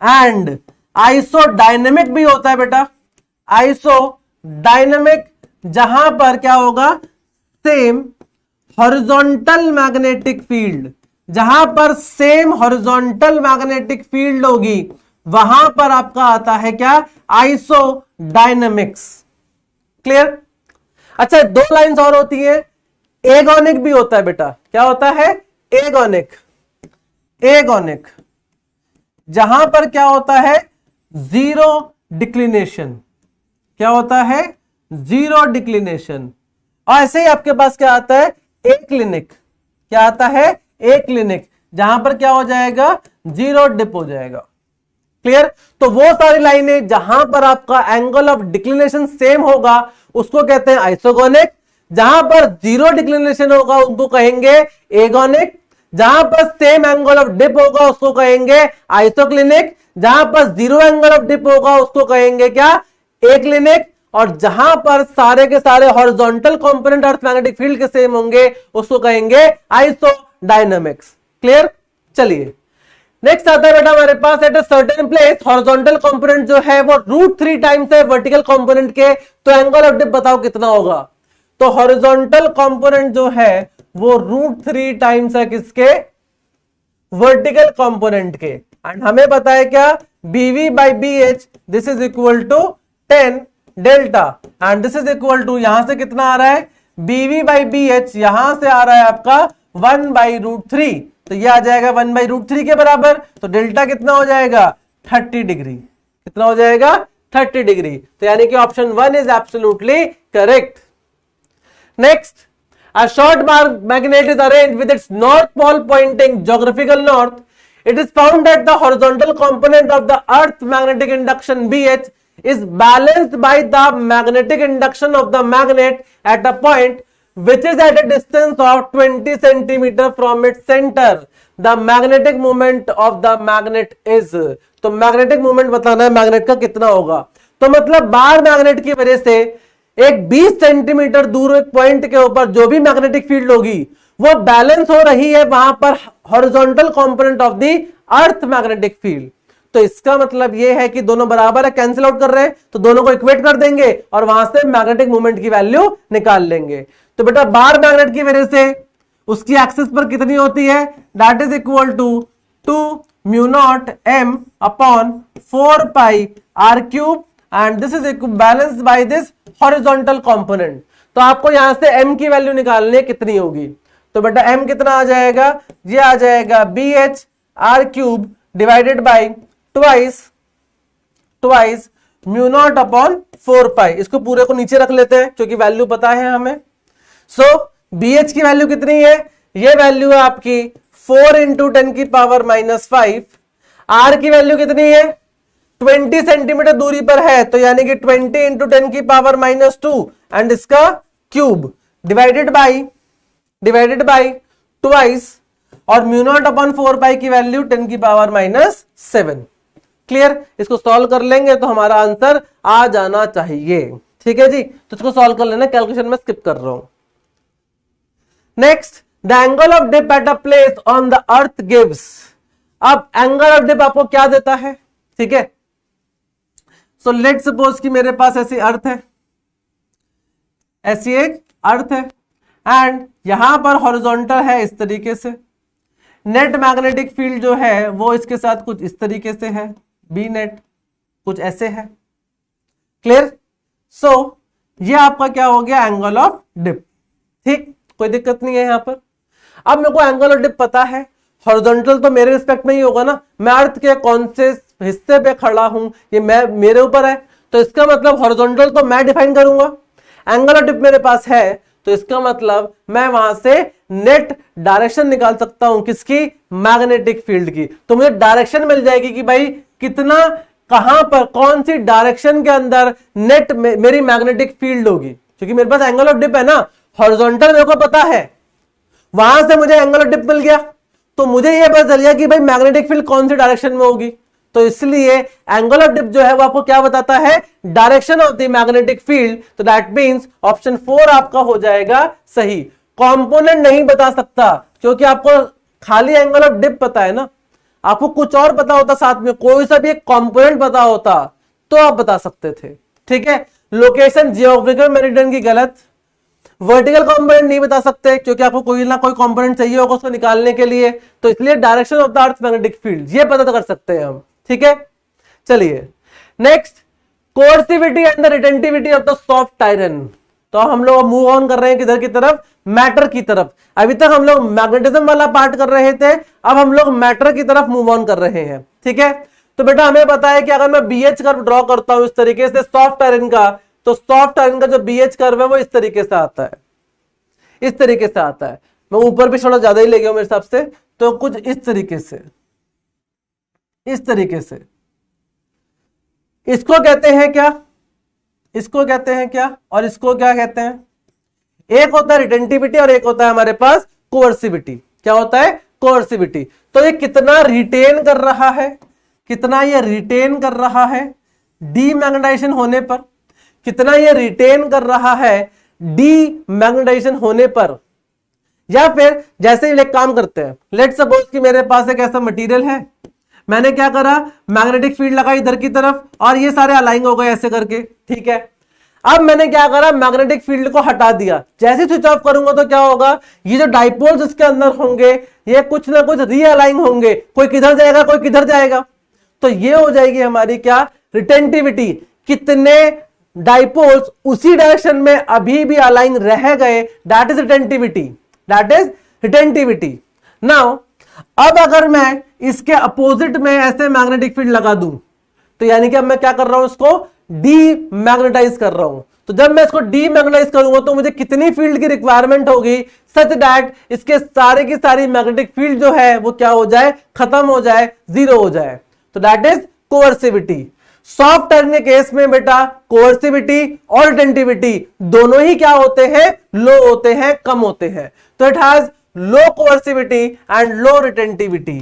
And isodynamic भी होता है बेटा, आइसोडायनेमिक जहां पर क्या होगा, सेम हॉरिजॉन्टल मैग्नेटिक फील्ड, जहां पर सेम हॉरिजॉन्टल मैग्नेटिक फील्ड होगी वहां पर आपका आता है क्या, आइसोडायनेमिक्स। क्लियर। अच्छा, दो लाइंस और होती है, एगोनिक भी होता है बेटा। क्या होता है, एगोनिक, एगोनिक जहां पर क्या होता है, जीरो डिक्लिनेशन। क्या होता है, जीरो डिक्लिनेशन। और ऐसे ही आपके पास क्या आता है, एक्लिनिक। क्या आता है, एक्लिनिक जहां पर क्या हो जाएगा, जीरो डिप हो जाएगा। क्लियर। तो वो सारी लाइनें जहां पर आपका एंगल ऑफ डिक्लिनेशन सेम होगा उसको कहते हैं आइसोगोनिक, जहां पर जीरो डिक्लिनेशन होगा उनको कहेंगे एगोनिक, जहां पर सेम एंगल ऑफ डिप होगा उसको कहेंगे आइसोक्लिनिक, जहां पर जीरो एंगल ऑफ डिप होगा उसको कहेंगे क्या, एक्लिनिक, और जहां पर सारे के सारे horizontal component earth magnetic field के सेम होंगे उसको कहेंगे आइसोडायनेमिक्स। क्लियर। चलिए नेक्स्ट आता है बेटा हमारे पास, at a certain place horizontal component जो है वो √3 टाइम्स है वर्टिकल कंपोनेंट के, तो एंगल ऑफ डिप बताओ कितना होगा। तो हॉरिजॉन्टल कंपोनेंट जो है वो √3 टाइम्स है किसके, वर्टिकल कंपोनेंट के। एंड हमें पता है क्या, BV/BH this is equal to 10 delta, and this is equal to, यहां से कितना आ रहा है, BV/BH यहां से आ रहा है आपका 1/√3, तो ये आ जाएगा 1/√3 के बराबर। तो डेल्टा कितना हो जाएगा 30 डिग्री। कितना हो जाएगा 30 डिग्री। तो यानी कि option 1 is absolutely correct. Next, a short magnet is arranged with its north pole pointing geographical north. It is found that the horizontal component of the earth magnetic induction BH is balanced by the magnetic induction of the magnet at a point which is at a distance of 20 centimeter from its center. The magnetic moment of the magnet is, तो magnetic moment बताना है magnet का कितना होगा। तो मतलब bar magnet की वजह से एक 20 सेंटीमीटर दूर एक पॉइंट के ऊपर जो भी मैग्नेटिक फील्ड होगी वो बैलेंस हो रही है वहां पर horizontal component of the earth magnetic field. तो इसका मतलब ये है कि दोनों बराबर है, कैंसिल आउट कर रहे हैं तो दोनों को इक्वेट कर देंगे और वहां से मैग्नेटिक मोमेंट की वैल्यू निकाल लेंगे। तो बेटा बार मैग्नेट की वजह से उसकी एक्सिस पर कितनी होती है, that is equal to 2 mu naught m upon 4 pi r cube and this is balanced by this horizontal component. तो आपको यहां से m की वैल्यू निकालनी है कितनी होगी। तो बेटा m कितना आ जाएगा, ये आ जाएगा BH r cube divided by twice mu naught upon 4 पाई। इसको पूरे को नीचे रख लेते हैं क्योंकि वैल्यू पता है हमें। सो BH की वैल्यू कितनी है, ये वैल्यू है आपकी 4 इंटू 10 की पावर -5। r की वैल्यू कितनी है 20 सेंटीमीटर दूरी पर है तो यानी कि 20 इंटू 10 की पावर -2 एंड इसका क्यूब डिवाइडेड बाई ट्वाइस और म्यू नॉट अपॉन 4 पाई की वैल्यू 10 की पावर -7। क्लियर, इसको सॉल्व कर लेंगे तो हमारा आंसर आ जाना चाहिए। ठीक है जी, तो इसको सॉल्व कर लेना, कैलकुलेशन में स्किप कर रहा हूं। Next, the angle of dip at a place on the earth gives. अब एंगल ऑफ डिप आपको क्या देता है, ठीक है। सो लेट सपोज कि मेरे पास ऐसी अर्थ है, ऐसी एक अर्थ है एंड यहां पर हॉरिजॉन्टल है इस तरीके से। नेट मैग्नेटिक फील्ड जो है वो इसके साथ कुछ इस तरीके से है, बी नेट कुछ ऐसे है। क्लियर, सो ये आपका क्या हो गया एंगल ऑफ डिप। ठीक, कोई दिक्कत नहीं है यहां पर। अब मेरे को एंगल ऑफ डिप पता है, हॉरिजॉन्टल तो मेरे रिस्पेक्ट में ही होगा ना, मैं अर्थ के कौन से हिस्से पे खड़ा हूं ये मैं मेरे ऊपर है, तो इसका मतलब हॉरिजॉन्टल तो मैं डिफाइन करूंगा। एंगल ऑफ डिप मेरे पास है तो इसका मतलब मैं वहां से नेट डायरेक्शन निकाल सकता हूं, किसकी, मैग्नेटिक फील्ड की। तो मुझे डायरेक्शन मिल जाएगी कि भाई कितना, कहां पर, कौन सी डायरेक्शन के अंदर नेट मेरी मैग्नेटिक फील्ड होगी। क्योंकि मेरे पास एंगल ऑफ डिप है ना, हॉरिजॉन्टल मेरे को पता है, वहां से मुझे एंगल ऑफ डिप मिल गया तो मुझे यह पता चल गया कि भाई मैग्नेटिक फील्ड कौन सी डायरेक्शन में होगी। तो इसलिए एंगल ऑफ डिप जो है वो आपको क्या बताता है, direction of the magnetic field. तो दैट मींस ऑप्शन 4 आपका हो जाएगा सही। कंपोनेंट नहीं बता सकता क्योंकि आपको खाली एंगल ऑफ डिप पता है ना, आपको कुछ और पता होता, साथ में कोई सा भी एक कंपोनेंट पता होता तो आप बता सकते थे। ठीक है, लोकेशन जियोग्राफिकल मेरिडियन की गलत, वर्टिकल कंपोनेंट नहीं बता सकते क्योंकि आपको कोई ना कोई कंपोनेंट चाहिए होगा उसको निकालने के लिए, तो इसलिए direction of the earth magnetic field ये पता तो कर सकते हैं हम। ठीक है, चलिए next, कोर्सिविटी and the retentivity of the soft iron. तो हम लोग मूव ऑन कर रहे हैं किधर की तरफ, मैटर की तरफ। अभी तक हम लोग मैग्नेटिज्म वाला पार्ट कर रहे थे, अब हम लोग मैटर की तरफ मूव ऑन कर रहे हैं। ठीक है, तो बेटा हमें पता है कि अगर मैं BH कर्व ड्रॉ करता हूं इस तरीके से सॉफ्ट आयरन का, तो सॉफ्ट आयरन का जो BH कर्व है वो इस तरीके से आता है, इस तरीके से आता है। मैं ऊपर भी थोड़ा ज्यादा ही ले गया मेरे हिसाब से, तो कुछ इस तरीके से, इस तरीके से। इसको कहते हैं क्या, इसको कहते हैं क्या, और इसको क्या कहते हैं, एक होता है रिटेंटिविटी और एक होता है हमारे पास कोर्सिविटी। क्या होता है, कोर्सिविटी। तो ये कितना रिटेन कर रहा है, कितना ये रिटेन कर रहा है डीमैग्नेटाइजेशन होने पर, कितना ये रिटेन कर रहा है डीमैग्नेटाइजेशन होने पर। या फिर जैसे ही एक काम करते हैं, लेट सपोज कि मेरे पास एक ऐसा मटेरियल है, मैंने क्या करा, मैग्नेटिक फील्ड लगाई इधर की तरफ और ये सारे अलाइन हो गए ऐसे करके। ठीक है, अब मैंने क्या करा, मैग्नेटिक फील्ड को हटा दिया। जैसे स्विच ऑफ करूंगा तो क्या होगा, ये जो डाइपोल्स इसके अंदर होंगे ये कुछ ना कुछ रीअलाइन होंगे, कोई किधर जाएगा कोई किधर जाएगा। तो ये हो जाएगी हमारी क्या, रिटेंटिविटी। कितने डाइपोल्स उसी डायरेक्शन में अभी भी अलाइन रह गए, that is retentivity, that is retentivity. Now अब अगर मैं इसके अपोजिट में ऐसे मैग्नेटिक फील्ड लगा दूं तो यानी कि अब मैं क्या कर रहा हूं, इसको डीमैग्नेटाइज कर रहा हूं। तो जब मैं इसको डीमैग्नेटाइज करूंगा तो मुझे कितनी फील्ड की रिक्वायरमेंट होगी, सच दैट इसके सारे की सारी मैग्नेटिक फील्ड जो है वो क्या हो जाए, खत्म हो जाए, जीरो हो जाए। तो दैट इज कोअर्सिविटी। सॉफ्ट आयरन के केस में बेटा कोअर्सिविटी और रिटेंटिविटी दोनों ही क्या होते हैं, लो होते हैं, कम होते हैं। तो it has low coercivity and low retentivity,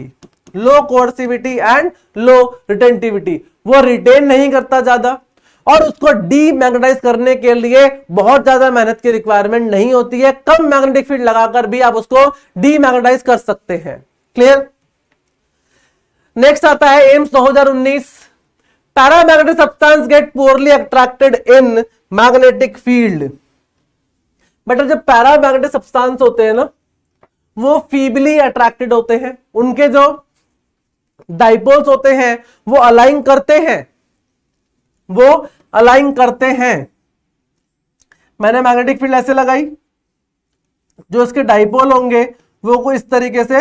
low coercivity and low retentivity. वो रिटेन नहीं करता ज्यादा और उसको डीमैग्नेटाइज करने के लिए बहुत ज्यादा मेहनत की रिक्वायरमेंट नहीं होती है, कम मैग्नेटिक फील्ड लगाकर भी आप उसको डीमैग्नेटाइज कर सकते हैं। क्लियर। नेक्स्ट आता है AIIMS 2019, paramagnetic substance get poorly attracted in magnetic field. बेटा जब पैरामैग्नेटिक सब्सटेंस होते हैं ना वो फीबली अट्रैक्टेड होते हैं, उनके जो डाइपोल्स होते हैं वो अलाइन करते हैं, वो अलाइन करते हैं। मैंने मैग्नेटिक फील्ड ऐसे लगाई, जो इसके डाइपोल होंगे वो को इस तरीके से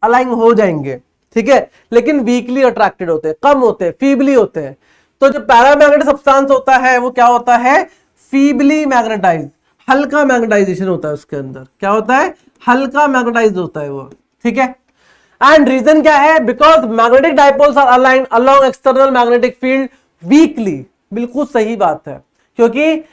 अलाइन हो जाएंगे, ठीक है, लेकिन वीकली अट्रैक्टेड होते हैं, कम होते हैं, फीबली होते हैं। तो जो पैरामैग्नेटिक सब्सटेंस होता है वो क्या होता है, फीबली मैग्नेटाइज, हल्का मैग्नेटाइजेशन होता है उसके अंदर, क्या होता है, हल्का मैग्नेटाइज होता है वो, ठीक है। एंड रीजन क्या है, because magnetic dipoles are aligned along external magnetic field weakly. बिल्कुल सही बात है, क्योंकि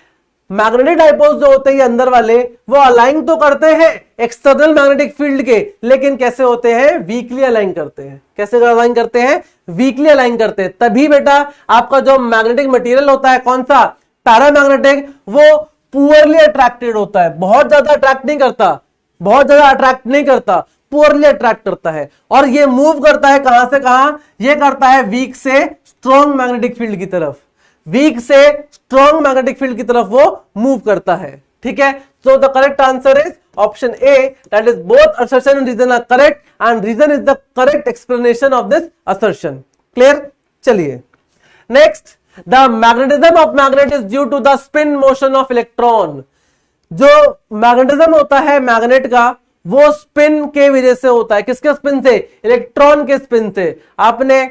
मैग्नेटिक डाइपोल्स जो होते हैं अंदर वाले वो अलाइन तो करते हैं एक्सटर्नल मैग्नेटिक फील्ड के, लेकिन कैसे होते हैं, वीकली अलाइन करते हैं। कैसे अलाइन करते हैं, वीकली अलाइन करते हैं। तभी बेटा आपका जो मैग्नेटिक मटेरियल होता है कौन सा, पैरामैग्नेटिक, वो पुअरली अट्रैक्टेड होता है, बहुत ज्यादा अट्रैक्ट नहीं करता, बहुत ज्यादा अट्रैक्ट नहीं करता, पुअरली अट्रैक्ट करता है। और ये मूव करता है कहां से कहां, ये करता है वीक से स्ट्रॉन्ग मैग्नेटिक फील्ड की तरफ, वीक से स्ट्रॉन्ग मैग्नेटिक फील्ड की तरफ वो मूव करता है, ठीक है। So the correct answer is option A, that is both assertion and reason are correct and reason is the correct explanation of this assertion. Clear. चलिए next, the magnetism of magnet is due to the spin motion of electron. जो magnetism होता है magnet का वो spin के वजह से होता है। किसके स्पिन से, इलेक्ट्रॉन के स्पिन से। आपने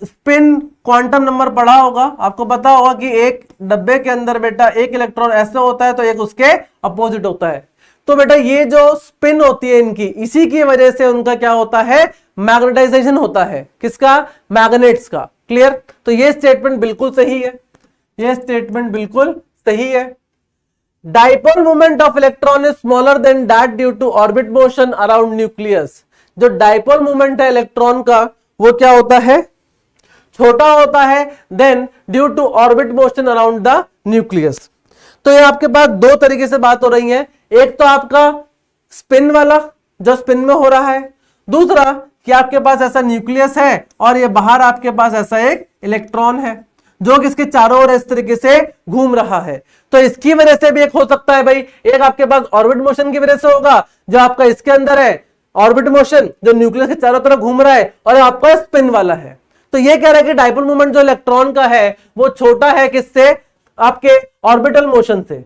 स्पिन क्वांटम नंबर पढ़ा होगा, आपको पता होगा कि एक डब्बे के अंदर बेटा एक इलेक्ट्रॉन ऐसे होता है तो एक उसके अपोजिट होता है। तो बेटा ये जो स्पिन होती है इनकी, इसी की वजह से उनका क्या होता है, मैग्नेटाइजेशन होता है। किसका, मैग्नेट्स का। क्लियर। तो ये स्टेटमेंट बिल्कुल सही है, ये स्टेटमेंट बिल्कुल सही है। Dipole movement of electron is smaller than that due to orbit motion around nucleus. जो डाइपोल मूवमेंट है इलेक्ट्रॉन का वो क्या होता है, छोटा होता है then due to orbit motion around the nucleus. तो ये आपके पास दो तरीके से बात हो रही है, एक तो आपका स्पिन वाला जो स्पिन में हो रहा है, दूसरा कि आपके पास ऐसा न्यूक्लियस है और ये बाहर आपके पास ऐसा एक इलेक्ट्रॉन है जो कि इसके चारों ओर इस तरीके से घूम रहा है। तो इसकी वजह से भी एक हो सकता है भाई, एक आपके पास ऑर्बिट मोशन की वजह से होगा जो आपका इसके अंदर है, ऑर्बिट मोशन जो न्यूक्लियस के चारों तरफ घूम रहा है, और आपका स्पिन वाला है। तो ये कह रहा है कि डाइपोल मूवमेंट जो इलेक्ट्रॉन का है वो छोटा है किससे, आपके ऑर्बिटल मोशन से।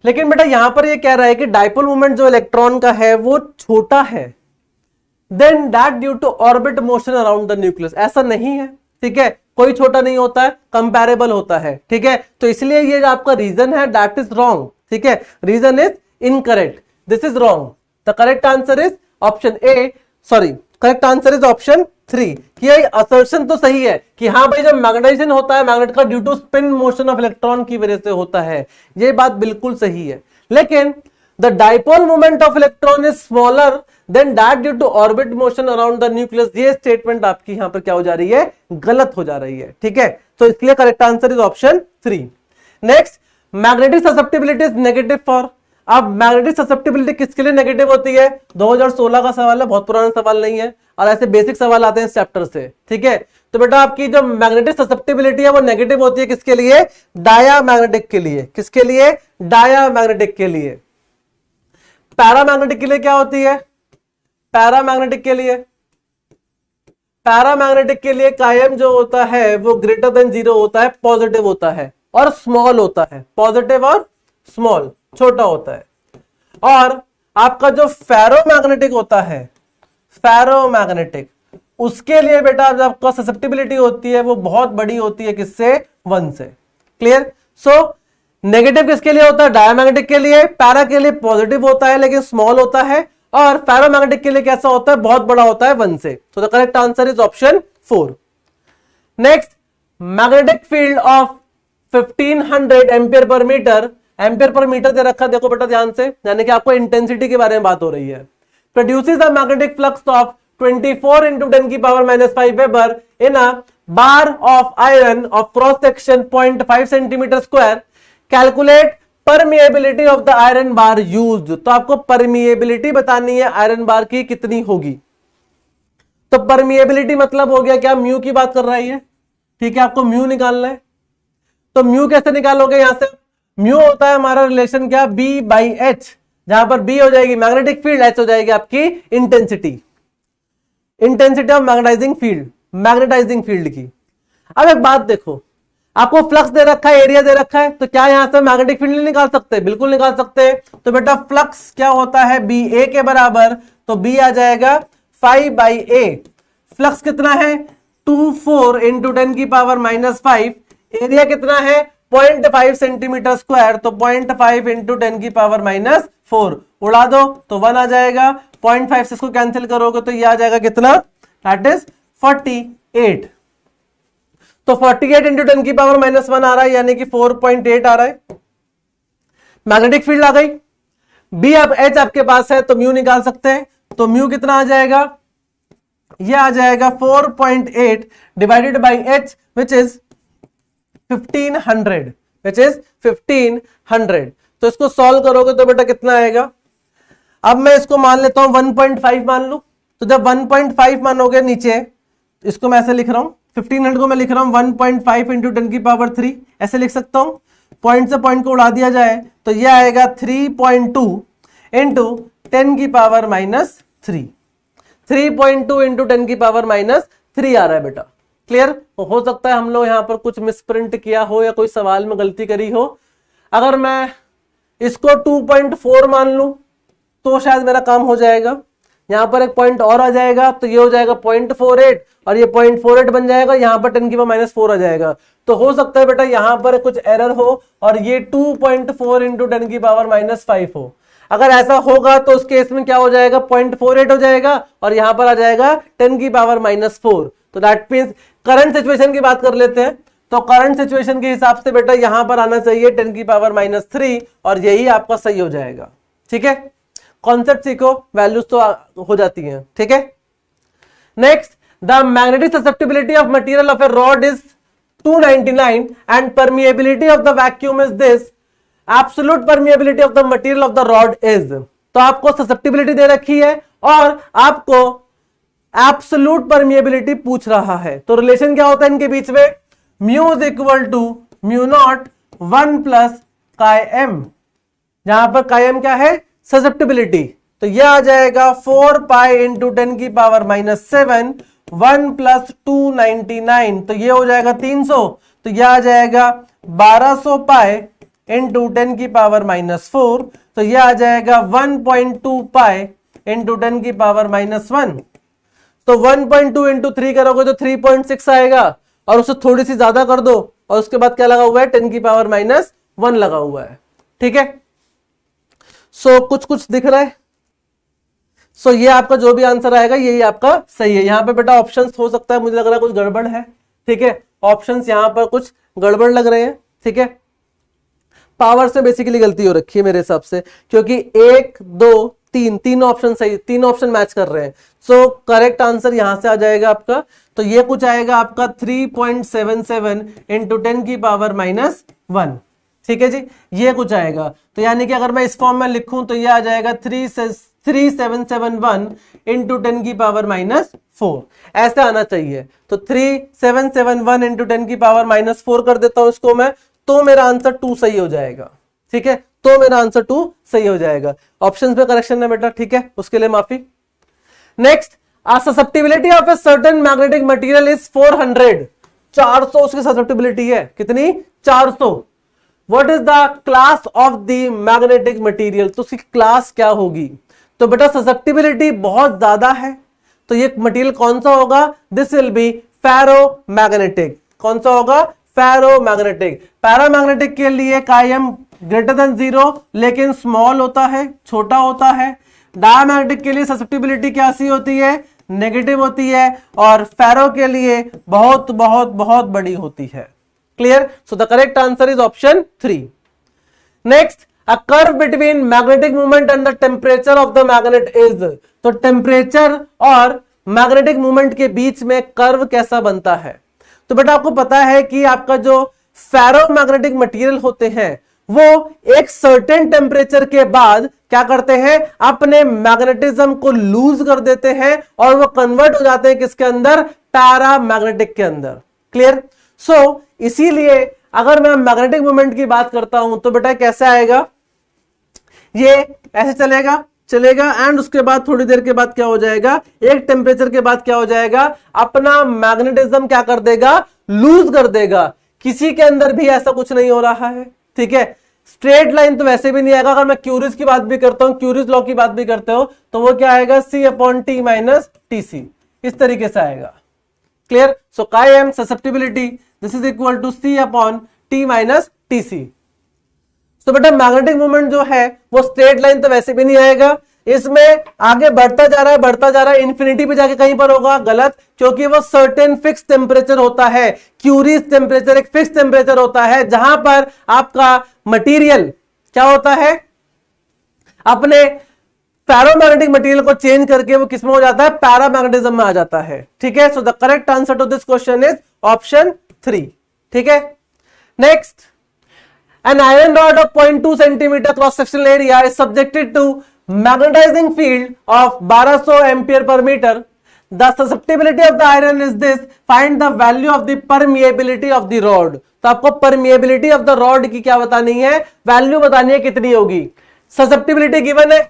लेकिन बेटा यहां पर ये कह रहा है कि डाइपोल मूवमेंट जो इलेक्ट्रॉन का है वो छोटा है then that due to orbit motion around the nucleus. ऐसा नहीं है, ठीक है, कोई छोटा नहीं होता है, कंपैरेबल होता है, ठीक है। तो इसलिए ये जो आपका रीजन है दैट इज रॉन्ग, ठीक है, reason is incorrect, this is wrong. The correct answer is option A, sorry correct answer is option 3। कि ये असर्शन तो सही है कि हाँ भाई जब मैग्नेटाइजेशन होता है मैग्नेट का due to spin motion of electron की वजह से होता है, ये बात बिल्कुल सही है। लेकिन the dipole movement of electron is smaller than that due to orbit motion around the nucleus, ये स्टेटमेंट आपकी यहां पर क्या हो जा रही है, गलत हो जा रही है, ठीक है। तो इसलिए correct answer is option 3। Next, magnetic susceptibility is negative for. अब मैग्नेटिक ससेप्टिबिलिटी किसके लिए नेगेटिव होती है, 2016 का सवाल है, बहुत पुराना सवाल नहीं है, और ऐसे बेसिक सवाल आते हैं इस चैप्टर से, ठीक है। तो बेटा आपकी जो मैग्नेटिक ससेप्टिबिलिटी है वो नेगेटिव होती है किसके लिए, डायामैग्नेटिक के लिए। किसके लिए, डायामैग्नेटिक के लिए। पैरामैग्नेटिक के लिए क्या होती है, पैरामैग्नेटिक के लिए, पैरामैग्नेटिक के लिए कायम जो होता है वो ग्रेटर देन 0 होता है, पॉजिटिव होता है और स्मॉल होता है, पॉजिटिव और स्मॉल, छोटा होता है। और आपका जो फेरोमैग्नेटिक होता है, फेरोमैग्नेटिक, उसके लिए बेटा जब आपका ससेप्टिबिलिटी होती है वो बहुत बड़ी होती है, किससे? 1 से। क्लियर? सो नेगेटिव किसके लिए होता है? डायमैग्नेटिक के लिए। पैरा के लिए पॉजिटिव होता है लेकिन स्मॉल होता है, और फेरोमैग्नेटिक के लिए कैसा होता है? बहुत बड़ा होता है, 1 से। तो the correct answer is option 4। Next, magnetic field of 1500 ampere per metre, ampere per metre दे रखा, देखो बेटा ध्यान से, यानी कि आपको इंटेंसिटी के बारे में बात हो रही है। Produces a magnetic flux of 24 into 10 की power -5 weber in a bar of iron of cross section 0.5 centimetre square, calculate permeability of the iron bar used. तो आपको परमिएबिलिटी बतानी है आयरन बार की कितनी होगी। तो परमिएबिलिटी मतलब हो गया क्या? म्यू की बात कर रही है, ठीक है, आपको म्यू निकालना है। तो म्यू कैसे निकालोगे? यहां से म्यू होता है हमारा रिलेशन क्या? B/H, जहां पर B हो जाएगी मैग्नेटिक फील्ड, H हो जाएगी आपकी intensity, intensity of magnetising field, magnetising field की। अब एक बात देखो, आपको फ्लक्स दे रखा है, एरिया दे रखा है, तो क्या यहां से मैग्नेटिक फील्ड नहीं निकाल सकते? बिल्कुल निकाल सकते हैं। तो बेटा फ्लक्स क्या होता है? BA के बराबर, तो B आ जाएगा 5/A। फ्लक्स कितना है? 24 into 10 की पावर -5। एरिया कितना है? 0.5 सेंटीमीटर स्क्वायर, तो 0.5 into 10 की पावर -4 उड़ा दो तो 1 आ जाएगा। 0.5 से इसको कैंसिल करोगे तो ये आ जाएगा कितना? That is 48। तो 48 into 10 की पावर -1 आ रहा है, यानी कि 4.8 आ रहा है। मैग्नेटिक फील्ड आ गई। बी अब एच आपके पास है तो म्यू निकाल सकते हैं, तो म्यू कितना आ जाएगा? ये आ जाएगा 4.8 divided by H which is 1500, which is 1500। तो इसको सॉल्व करोगे तो बेटा कितना आएगा? अब मैं इसको मान लेता हूं 1.5 मान लू, तो जब 1.5 मानोगे नीचे, इसको मैं ऐसे लिख रहा हूं, 1500 को मैं लिख रहा हूं 1.5 into 10 की पावर 3, ऐसे लिख सकता हूं। पॉइंट से पॉइंट को उड़ा दिया जाए तो यह आएगा 3.2 into 10 की पावर -3, 3.2 into 10 की पावर -3 आ रहा है बेटा। क्लियर? हो सकता है हम लोग यहां पर कुछ मिसप्रिंट किया हो या कोई सवाल में गलती करी हो। अगर मैं इसको 2.4 मान लूं तो शायद मेरा काम हो जाएगा। यहां पर एक पॉइंट और आ जाएगा तो ये हो जाएगा 0.48 और ये 0.48 बन जाएगा, यहां पर 10 की पावर -4 आ जाएगा। तो हो सकता है बेटा यहां पर कुछ एरर हो और ये 2.4 into 10 की पावर -5 हो। अगर ऐसा होगा तो उस केस में क्या हो जाएगा? 0.48 हो जाएगा और यहां पर आ जाएगा 10 की पावर -4। तो दैट मींस करंट सिचुएशन की बात कर लेते हैं, तो करंट सिचुएशन के हिसाब से बेटा यहां पर आना चाहिए 10 की पावर -3 और यही आपका सही हो जाएगा। ठीक है, कॉन्सेप्ट सीखो, वैल्यूज तो हो जाती हैं। ठीक है, next, the magnetic susceptibility of material of A rod is 299 and permeability of the vacuum is this, absolute permeability of the material of the rod is. तो आपको ससेप्टिबिलिटी दे रखी है और आपको एब्सोल्यूट परमिएबिलिटी पूछ रहा है, तो रिलेशन क्या होता है इनके बीच में? Mu is equal to mu naught 1 plus chi M, जहां पर काई एम क्या है? ससेप्टिबिलिटी। तो यह आ जाएगा 4 पाई इंटू 10 की पावर -7, 1 प्लस 299, तो ये हो जाएगा 300, तो यह आ जाएगा 1200 पाई इंटू 10 की पावर -4, तो यह आ जाएगा 1.2 पाई इंटू 10 की पावर -1। तो 1.2 इंटू 3 करोगे तो 3.6 आएगा और उससे थोड़ी सी ज्यादा कर दो और उसके बाद क्या लगा हुआ है? 10 की पावर -1 लगा हुआ है। ठीक है, सो कुछ कुछ दिख रहा है। सो ये आपका जो भी आंसर आएगा यही आपका सही है। यहां पे बेटा ऑप्शंस हो सकता है, मुझे लग रहा है कुछ गड़बड़ है। ठीक है, ऑप्शंस यहां पर कुछ गड़बड़ लग रहे हैं। ठीक है, पावर से बेसिकली गलती हो रखी है मेरे हिसाब से, क्योंकि 1 2 3 तीन ऑप्शन सही, तीन ऑप्शन मैच कर रहे हैं। सो करेक्ट आंसर यहां से आ जाएगा आपका, तो ये कुछ आएगा आपका 3.77 इंटू 10 की पावर -1। ठीक है जी, ये कुछ आएगा। तो यानी कि अगर मैं इस फॉर्म में लिखूं तो ये आ जाएगा 3771 इंटू 10 की पावर -4, ऐसे आना चाहिए। तो 3771 इंटू 10 की पावर -4 कर देता हूं इसको मैं, तो मेरा आंसर 2 सही हो जाएगा। ठीक है, तो मेरा आंसर 2 सही हो जाएगा। ऑप्शंस पे करेक्शन है बेटा, ठीक है, उसके लिए माफी। Next, susceptibility of a certain magnetic material is 400, 400 उसकी ससेप्टिबिलिटी है। कितनी? 400। What is the class of the magnetic material? तो उसकी क्लास क्या होगी? तो बेटा ससेप्टिबिलिटी बहुत ज्यादा है, तो ये मटेरियल कौन सा होगा? This will B ferromagnetic. कौन सा होगा? फेरोमैग्नेटिक। पैरामैग्नेटिक के लिए कायम ग्रेटर देन 0 लेकिन स्मॉल होता है, छोटा होता है। डायमैग्नेटिक के लिए ससेप्टिबिलिटी कैसी होती है? नेगेटिव होती है, और फेरो के लिए बहुत बहुत बहुत बड़ी होती है। Clear? So the correct answer is option 3। Next, a curve between magnetic movement and the temperature of the magnet is. तो टेम्परेचर और मैग्नेटिक मूवमेंट के बीच में कर्व कैसा बनता है? तो बेटा आपको पता है कि आपका जो फेरोमैग्नेटिक मटेरियल होते हैं वो एक सर्टेन टेम्परेचर के बाद क्या करते हैं? अपने मैग्नेटिज्म को लूज कर देते हैं और वो कन्वर्ट हो जाते हैं किसके अंदर? पैरामैग्नेटिक के अंदर। क्लियर? सो इसीलिए अगर मैं मैग्नेटिक मोमेंट की बात करता हूं तो बेटा कैसे आएगा? ये ऐसे चलेगा एंड उसके बाद थोड़ी देर के बाद क्या हो जाएगा? एक टेम्परेचर के बाद क्या हो जाएगा? अपना मैग्नेटिज्म क्या कर देगा? लूज कर देगा। किसी के अंदर भी ऐसा कुछ नहीं हो रहा है। ठीक है, स्ट्रेट लाइन तो वैसे भी नहीं आएगा। अगर मैं क्यूरिस की बात भी करता हूं, क्यूरिस लॉ की बात भी करते हो, तो वो क्या आएगा? C/T माइनस TC, इस तरीके से आएगा। Clear? So chi M susceptibility this is equal to C/T minus TC। तो बेटा मैग्नेटिक मूवमेंट जो है वो स्ट्रेट लाइन तो वैसे भी नहीं आएगा, इसमें आगे बढ़ता जा रहा है, इंफिनिटी पे जाके कहीं पर होगा। गलत, क्योंकि वो सर्टेन फिक्स टेम्परेचर होता है। क्यूरिस टेम्परेचर एक फिक्स टेम्परेचर होता है जहां पर आपका मटेरियल क्या होता है? अपने पैरामैग्नेटिक मटेरियल को चेंज करके वो किसमें हो जाता है? पैरामैग्नेटिज्म में आ जाता है। ठीक है, so the correct answer to this question is option 3। ठीक है, next, an iron rod of 0.2 centimeter cross sectional area is subjected to magnetizing field of 1200 ampere per meter. The susceptibility of the iron is this. Find the value of the permeability of the rod. तो आपको permeability of the rod की क्या बतानी है? Value बतानी है, कितनी होगी? ससेप्टिबिलिटी गिवन है,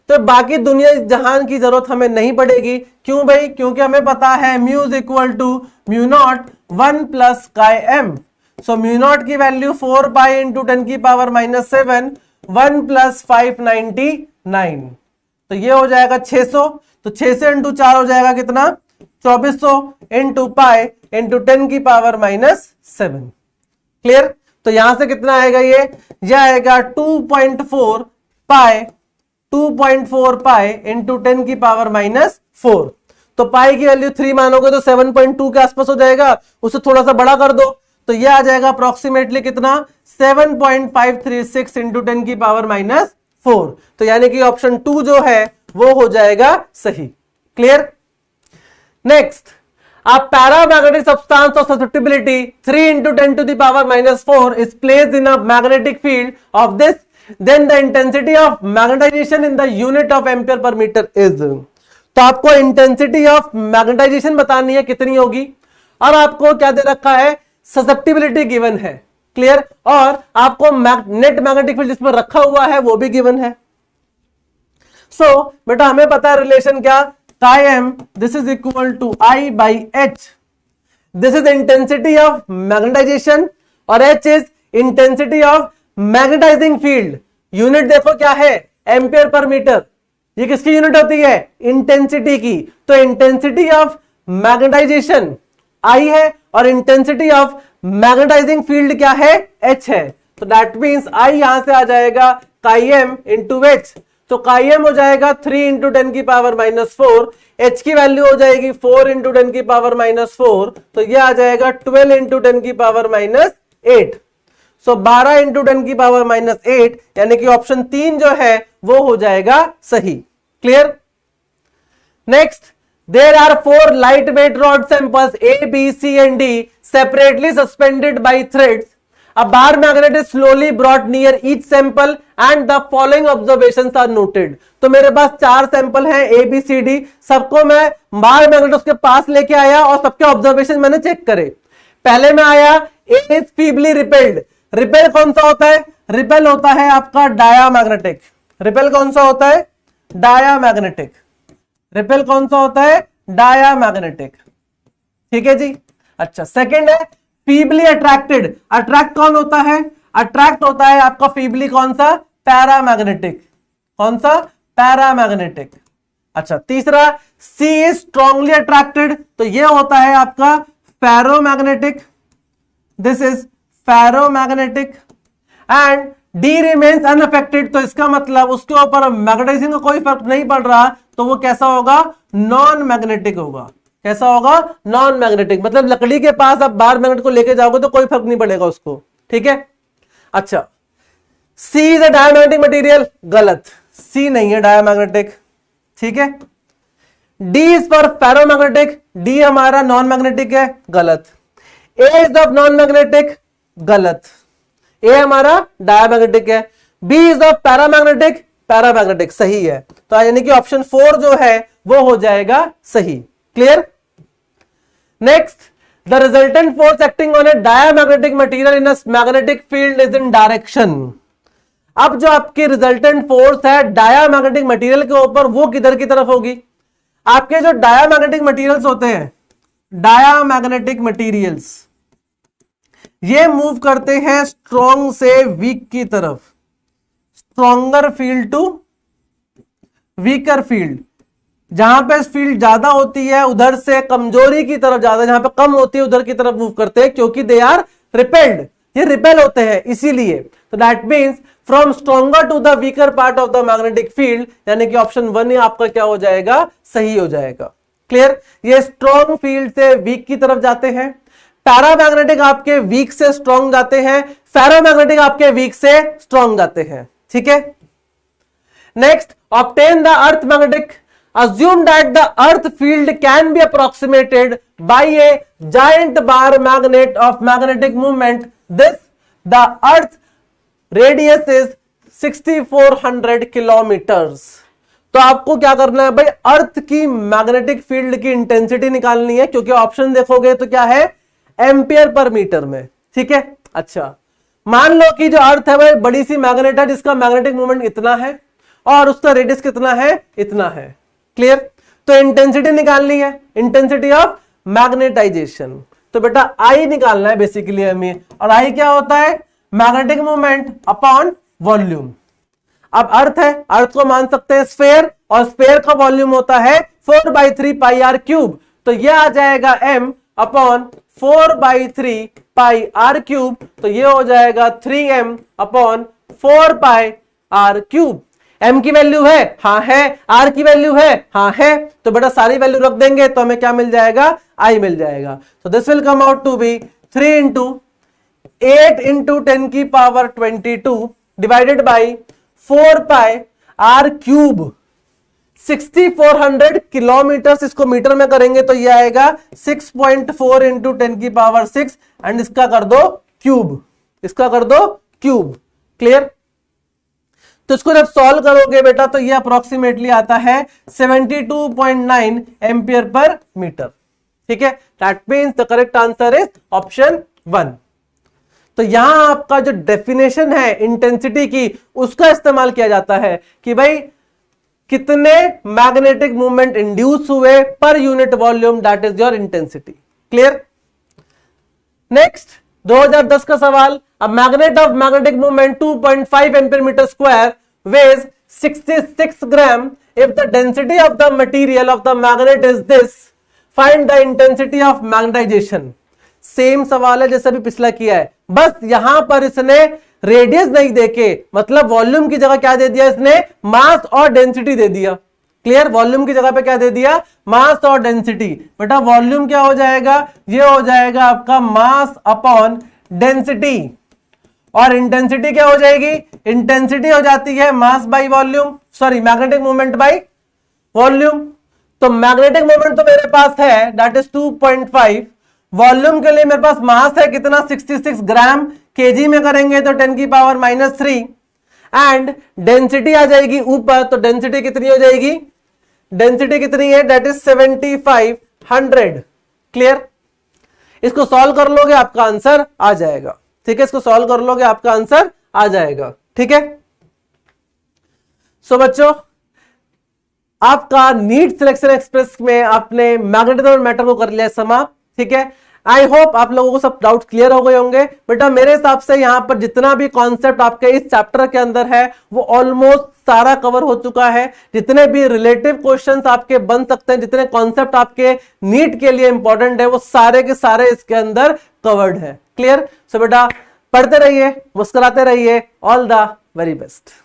तो बाकी दुनिया जहान की जरूरत हमें नहीं पड़ेगी। क्यों भाई? क्योंकि हमें पता है mu is equal to mu naught 1 plus chi M. So mu naught की वैल्यू 4 पाई इंटू 10 की पावर माइनस 7, 1 प्लस 599, तो ये हो जाएगा 600। तो 6 से इंटू 4 हो जाएगा कितना? 2400 इंटू पाई इंटू 10 की पावर माइनस 7। क्लियर? तो यहां से कितना आएगा? ये आएगा 2.4 पाई इंटू 10 की पावर माइनस 4। तो पाई की वैल्यू 3 मानोगे तो 7.2 के आसपास हो जाएगा, उसे थोड़ा सा बड़ा कर दो तो ये आ जाएगा अप्रोक्सीमेटली कितना? 7.536 इंटू 10 की पावर माइनस 4। तो यानी कि ऑप्शन 2 जो है वो हो जाएगा सही। Clear? Next, a paramagnetic substance of susceptibility 3 into 10 to the power minus 4 is placed in a magnetic field of this, then the intensity of magnetization in the unit of ampere per meter is। तो आपको intensity of magnetization बतानी है, कितनी होगी, और आपको क्या दे रखा है? ससेप्टिबिलिटी गिवन है। क्लियर? और आपको नेट मैग्नेटिक फील्ड जिसमें रखा हुआ है वो भी गिवन है। सो बेटा हमें पता है रिलेशन क्या? chi m this is equal to I by h. This is intensity of magnetization और h is intensity of magnetizing field. Unit देखो क्या है? Ampere per metre. ये किसकी यूनिट होती है? इंटेंसिटी की। तो इंटेंसिटी ऑफ मैग्नेटाइजेशन I है और इंटेंसिटी ऑफ मैग्नेटाइजिंग फील्ड क्या है? H है। तो दैट मींस I यहां से आ जाएगा chi m इंटू h। तो chi m हो जाएगा 3 इंटू 10 की पावर माइनस 4, h की वैल्यू हो जाएगी 4 इंटू 10 की पावर माइनस 4, तो ये आ जाएगा 12 इंटू 10 की पावर माइनस 8। सो 12 इंटू 10 की पावर माइनस 8, यानी कि ऑप्शन 3 जो है वो हो जाएगा सही। Clear? Next, there are 4 lightweight rod samples A, B, C and D separately suspended by threads. A bar magnet is slowly brought near each sample and the following observations are noted. तो मेरे पास 4 sample हैं A, B, C, D, सबको मैं bar magnet उसके पास लेके आया और सबके ऑब्जर्वेशन मैंने चेक करे। पहले में आया A is feebly repelled। Repel कौन सा होता है? रिपेल होता है आपका डायामैग्नेटिक। रिपेल कौन सा होता है? डायामैग्नेटिक। रिपेल कौन सा होता है? डायामैग्नेटिक। ठीक है जी। अच्छा, सेकंड है फीबली अट्रैक्टेड। अट्रैक्ट कौन होता है? अट्रैक्ट होता है आपका फीबली कौन सा? पैरामैग्नेटिक। कौन सा? पैरामैग्नेटिक। अच्छा, तीसरा सी इज स्ट्रांगली अट्रैक्टेड, तो ये होता है आपका ferromagnetic, this is ferromagnetic. And D remains unaffected, तो इसका मतलब उसके ऊपर मैग्नेटाइजिंग का कोई फर्क नहीं पड़ रहा, तो वो कैसा होगा, नॉन मैग्नेटिक होगा। कैसा होगा, नॉन मैग्नेटिक। मतलब लकड़ी के पास आप बार मैग्नेट को लेके जाओगे तो कोई फर्क नहीं पड़ेगा उसको, ठीक है। अच्छा, C is a diamagnetic material, गलत, सी नहीं है डायमैग्नेटिक, ठीक है। D is for ferromagnetic, D हमारा नॉन मैग्नेटिक है, गलत। A is of non magnetic, गलत, ए हमारा डायमैग्नेटिक है। B is of paramagnetic, paramagnetic सही है। तो यानी कि ऑप्शन 4 जो है वो हो जाएगा सही। Clear. Next, the resultant force acting on A diamagnetic material in a magnetic field is in direction. अब जो आपकी रिजल्टेंट फोर्स है डायमैग्नेटिक मटेरियल के ऊपर, वो किधर की तरफ होगी। आपके जो डायमैग्नेटिक मटेरियल्स होते हैं, डायमैग्नेटिक मटेरियल्स ये मूव करते हैं स्ट्रॉन्ग से वीक की तरफ, stronger field to weaker field. जहां पे फील्ड ज्यादा होती है उधर से कमजोरी की तरफ ज्यादा, जहां पे कम होती है उधर की तरफ मूव करते हैं, क्योंकि दे आर रिपेल्ड, ये रिपेल होते हैं इसीलिए। तो that means from stronger to the weaker part of the magnetic field, यानी कि ऑप्शन 1 ही आपका क्या हो जाएगा, सही हो जाएगा। क्लियर। ये स्ट्रॉन्ग फील्ड से वीक की तरफ जाते हैं, पैरामैग्नेटिक आपके वीक से स्ट्रॉन्ग जाते हैं, फेरोमैग्नेटिक आपके वीक से स्ट्रॉन्ग जाते हैं, ठीक है। Next, obtain the earth magnetic, assume that the earth field can be approximated by a giant bar magnet of magnetic moment. This, the earth radius is 6400 kilometers. तो आपको क्या करना है भाई, अर्थ की मैग्नेटिक फील्ड की इंटेंसिटी निकालनी है, क्योंकि ऑप्शन देखोगे तो क्या है, एम्पियर पर मीटर में, ठीक है। अच्छा, मान लो कि जो अर्थ है भाई बड़ी सी मैग्नेट है जिसका मैग्नेटिक मोमेंट इतना है और उसका रेडियस कितना है, इतना है। क्लियर। तो इंटेंसिटी निकालनी है, इंटेंसिटी ऑफ मैग्नेटाइजेशन। तो बेटा आई निकालना है बेसिकली हमें, और आई क्या होता है, मैग्नेटिक मोमेंट अपॉन वॉल्यूम। अब अर्थ है, अर्थ को मान सकते हैं स्फेयर, और स्फेयर का वॉल्यूम होता है 4/3 पाई आर क्यूब। तो यह आ जाएगा m upon 4/3 pi r cube. तो यह हो जाएगा 3m upon 4 pi r cube. m की वैल्यू है, हाँ है, r की वैल्यू है, हाँ है, तो बेटा सारी वैल्यू रख देंगे तो हमें क्या मिल जाएगा, i मिल जाएगा। तो this will come out to be 3 into 8 into 10 की power 22 divided by 4 pi r cube. 6400 kilometre, इसको मीटर में करेंगे तो ये आएगा 6.4 into 10 की पावर 6, एंड इसका कर दो क्यूब, इसका कर दो क्यूब। क्लियर। तो इसको जब सॉल्व करोगे बेटा तो ये अप्रोक्सीमेटली आता है 72.9 एम्पियर पर मीटर, ठीक है। That means the correct answer is option 1। तो यहां आपका जो डेफिनेशन है इंटेंसिटी की, उसका इस्तेमाल किया जाता है कि भाई कितने मैग्नेटिक मूवमेंट इंड्यूस हुए per unit volume, that is your intensity. Clear. Next, 2010 का सवाल, a magnet of magnetic moment 2.5 ampere meter square weighs 66 gram. If the density of the material of the magnet is this, find the intensity of magnetization. Same सवाल है जैसे अभी पिछला किया है, बस यहां पर इसने रेडियस नहीं देके, मतलब वॉल्यूम की जगह क्या दे दिया इसने, मास और डेंसिटी दे दिया। क्लियर। वॉल्यूम की जगह पे क्या दे दिया, मास और डेंसिटी। बेटा वॉल्यूम क्या हो जाएगा, ये हो जाएगा आपका मास अपॉन डेंसिटी, और इंटेंसिटी क्या हो जाएगी, इंटेंसिटी हो जाती है mass by volume, sorry magnetic movement by volume. तो मैग्नेटिक मूवमेंट तो मेरे पास है दैट इज 2.5, वॉल्यूम के लिए मेरे पास मास है कितना 66 ग्राम, केजी में करेंगे तो 10 की पावर -3, एंड डेंसिटी आ जाएगी ऊपर, तो डेंसिटी कितनी हो जाएगी, डेंसिटी कितनी है दैट इज 7500। क्लियर। इसको सॉल्व कर लोगे आपका आंसर आ जाएगा, ठीक है। इसको सॉल्व कर लोगे आपका आंसर आ जाएगा, ठीक है। सो बच्चों, आपका नीट सिलेक्शन एक्सप्रेस में आपने मैग्नेटिज्म मैटर को कर लिया समाप्त, ठीक है। आई होप आप लोगों को सब डाउट क्लियर हो गए होंगे। बेटा मेरे हिसाब से यहाँ पर जितना भी कॉन्सेप्ट आपके इस चैप्टर के अंदर है वो ऑलमोस्ट सारा कवर हो चुका है। जितने भी रिलेटिव क्वेश्चंस आपके बन सकते हैं, जितने कॉन्सेप्ट आपके नीट के लिए इंपॉर्टेंट है, वो सारे के सारे इसके अंदर कवर्ड है। क्लियर? सो बेटा पढ़ते रहिए, मुस्कुराते रहिए। All the very best.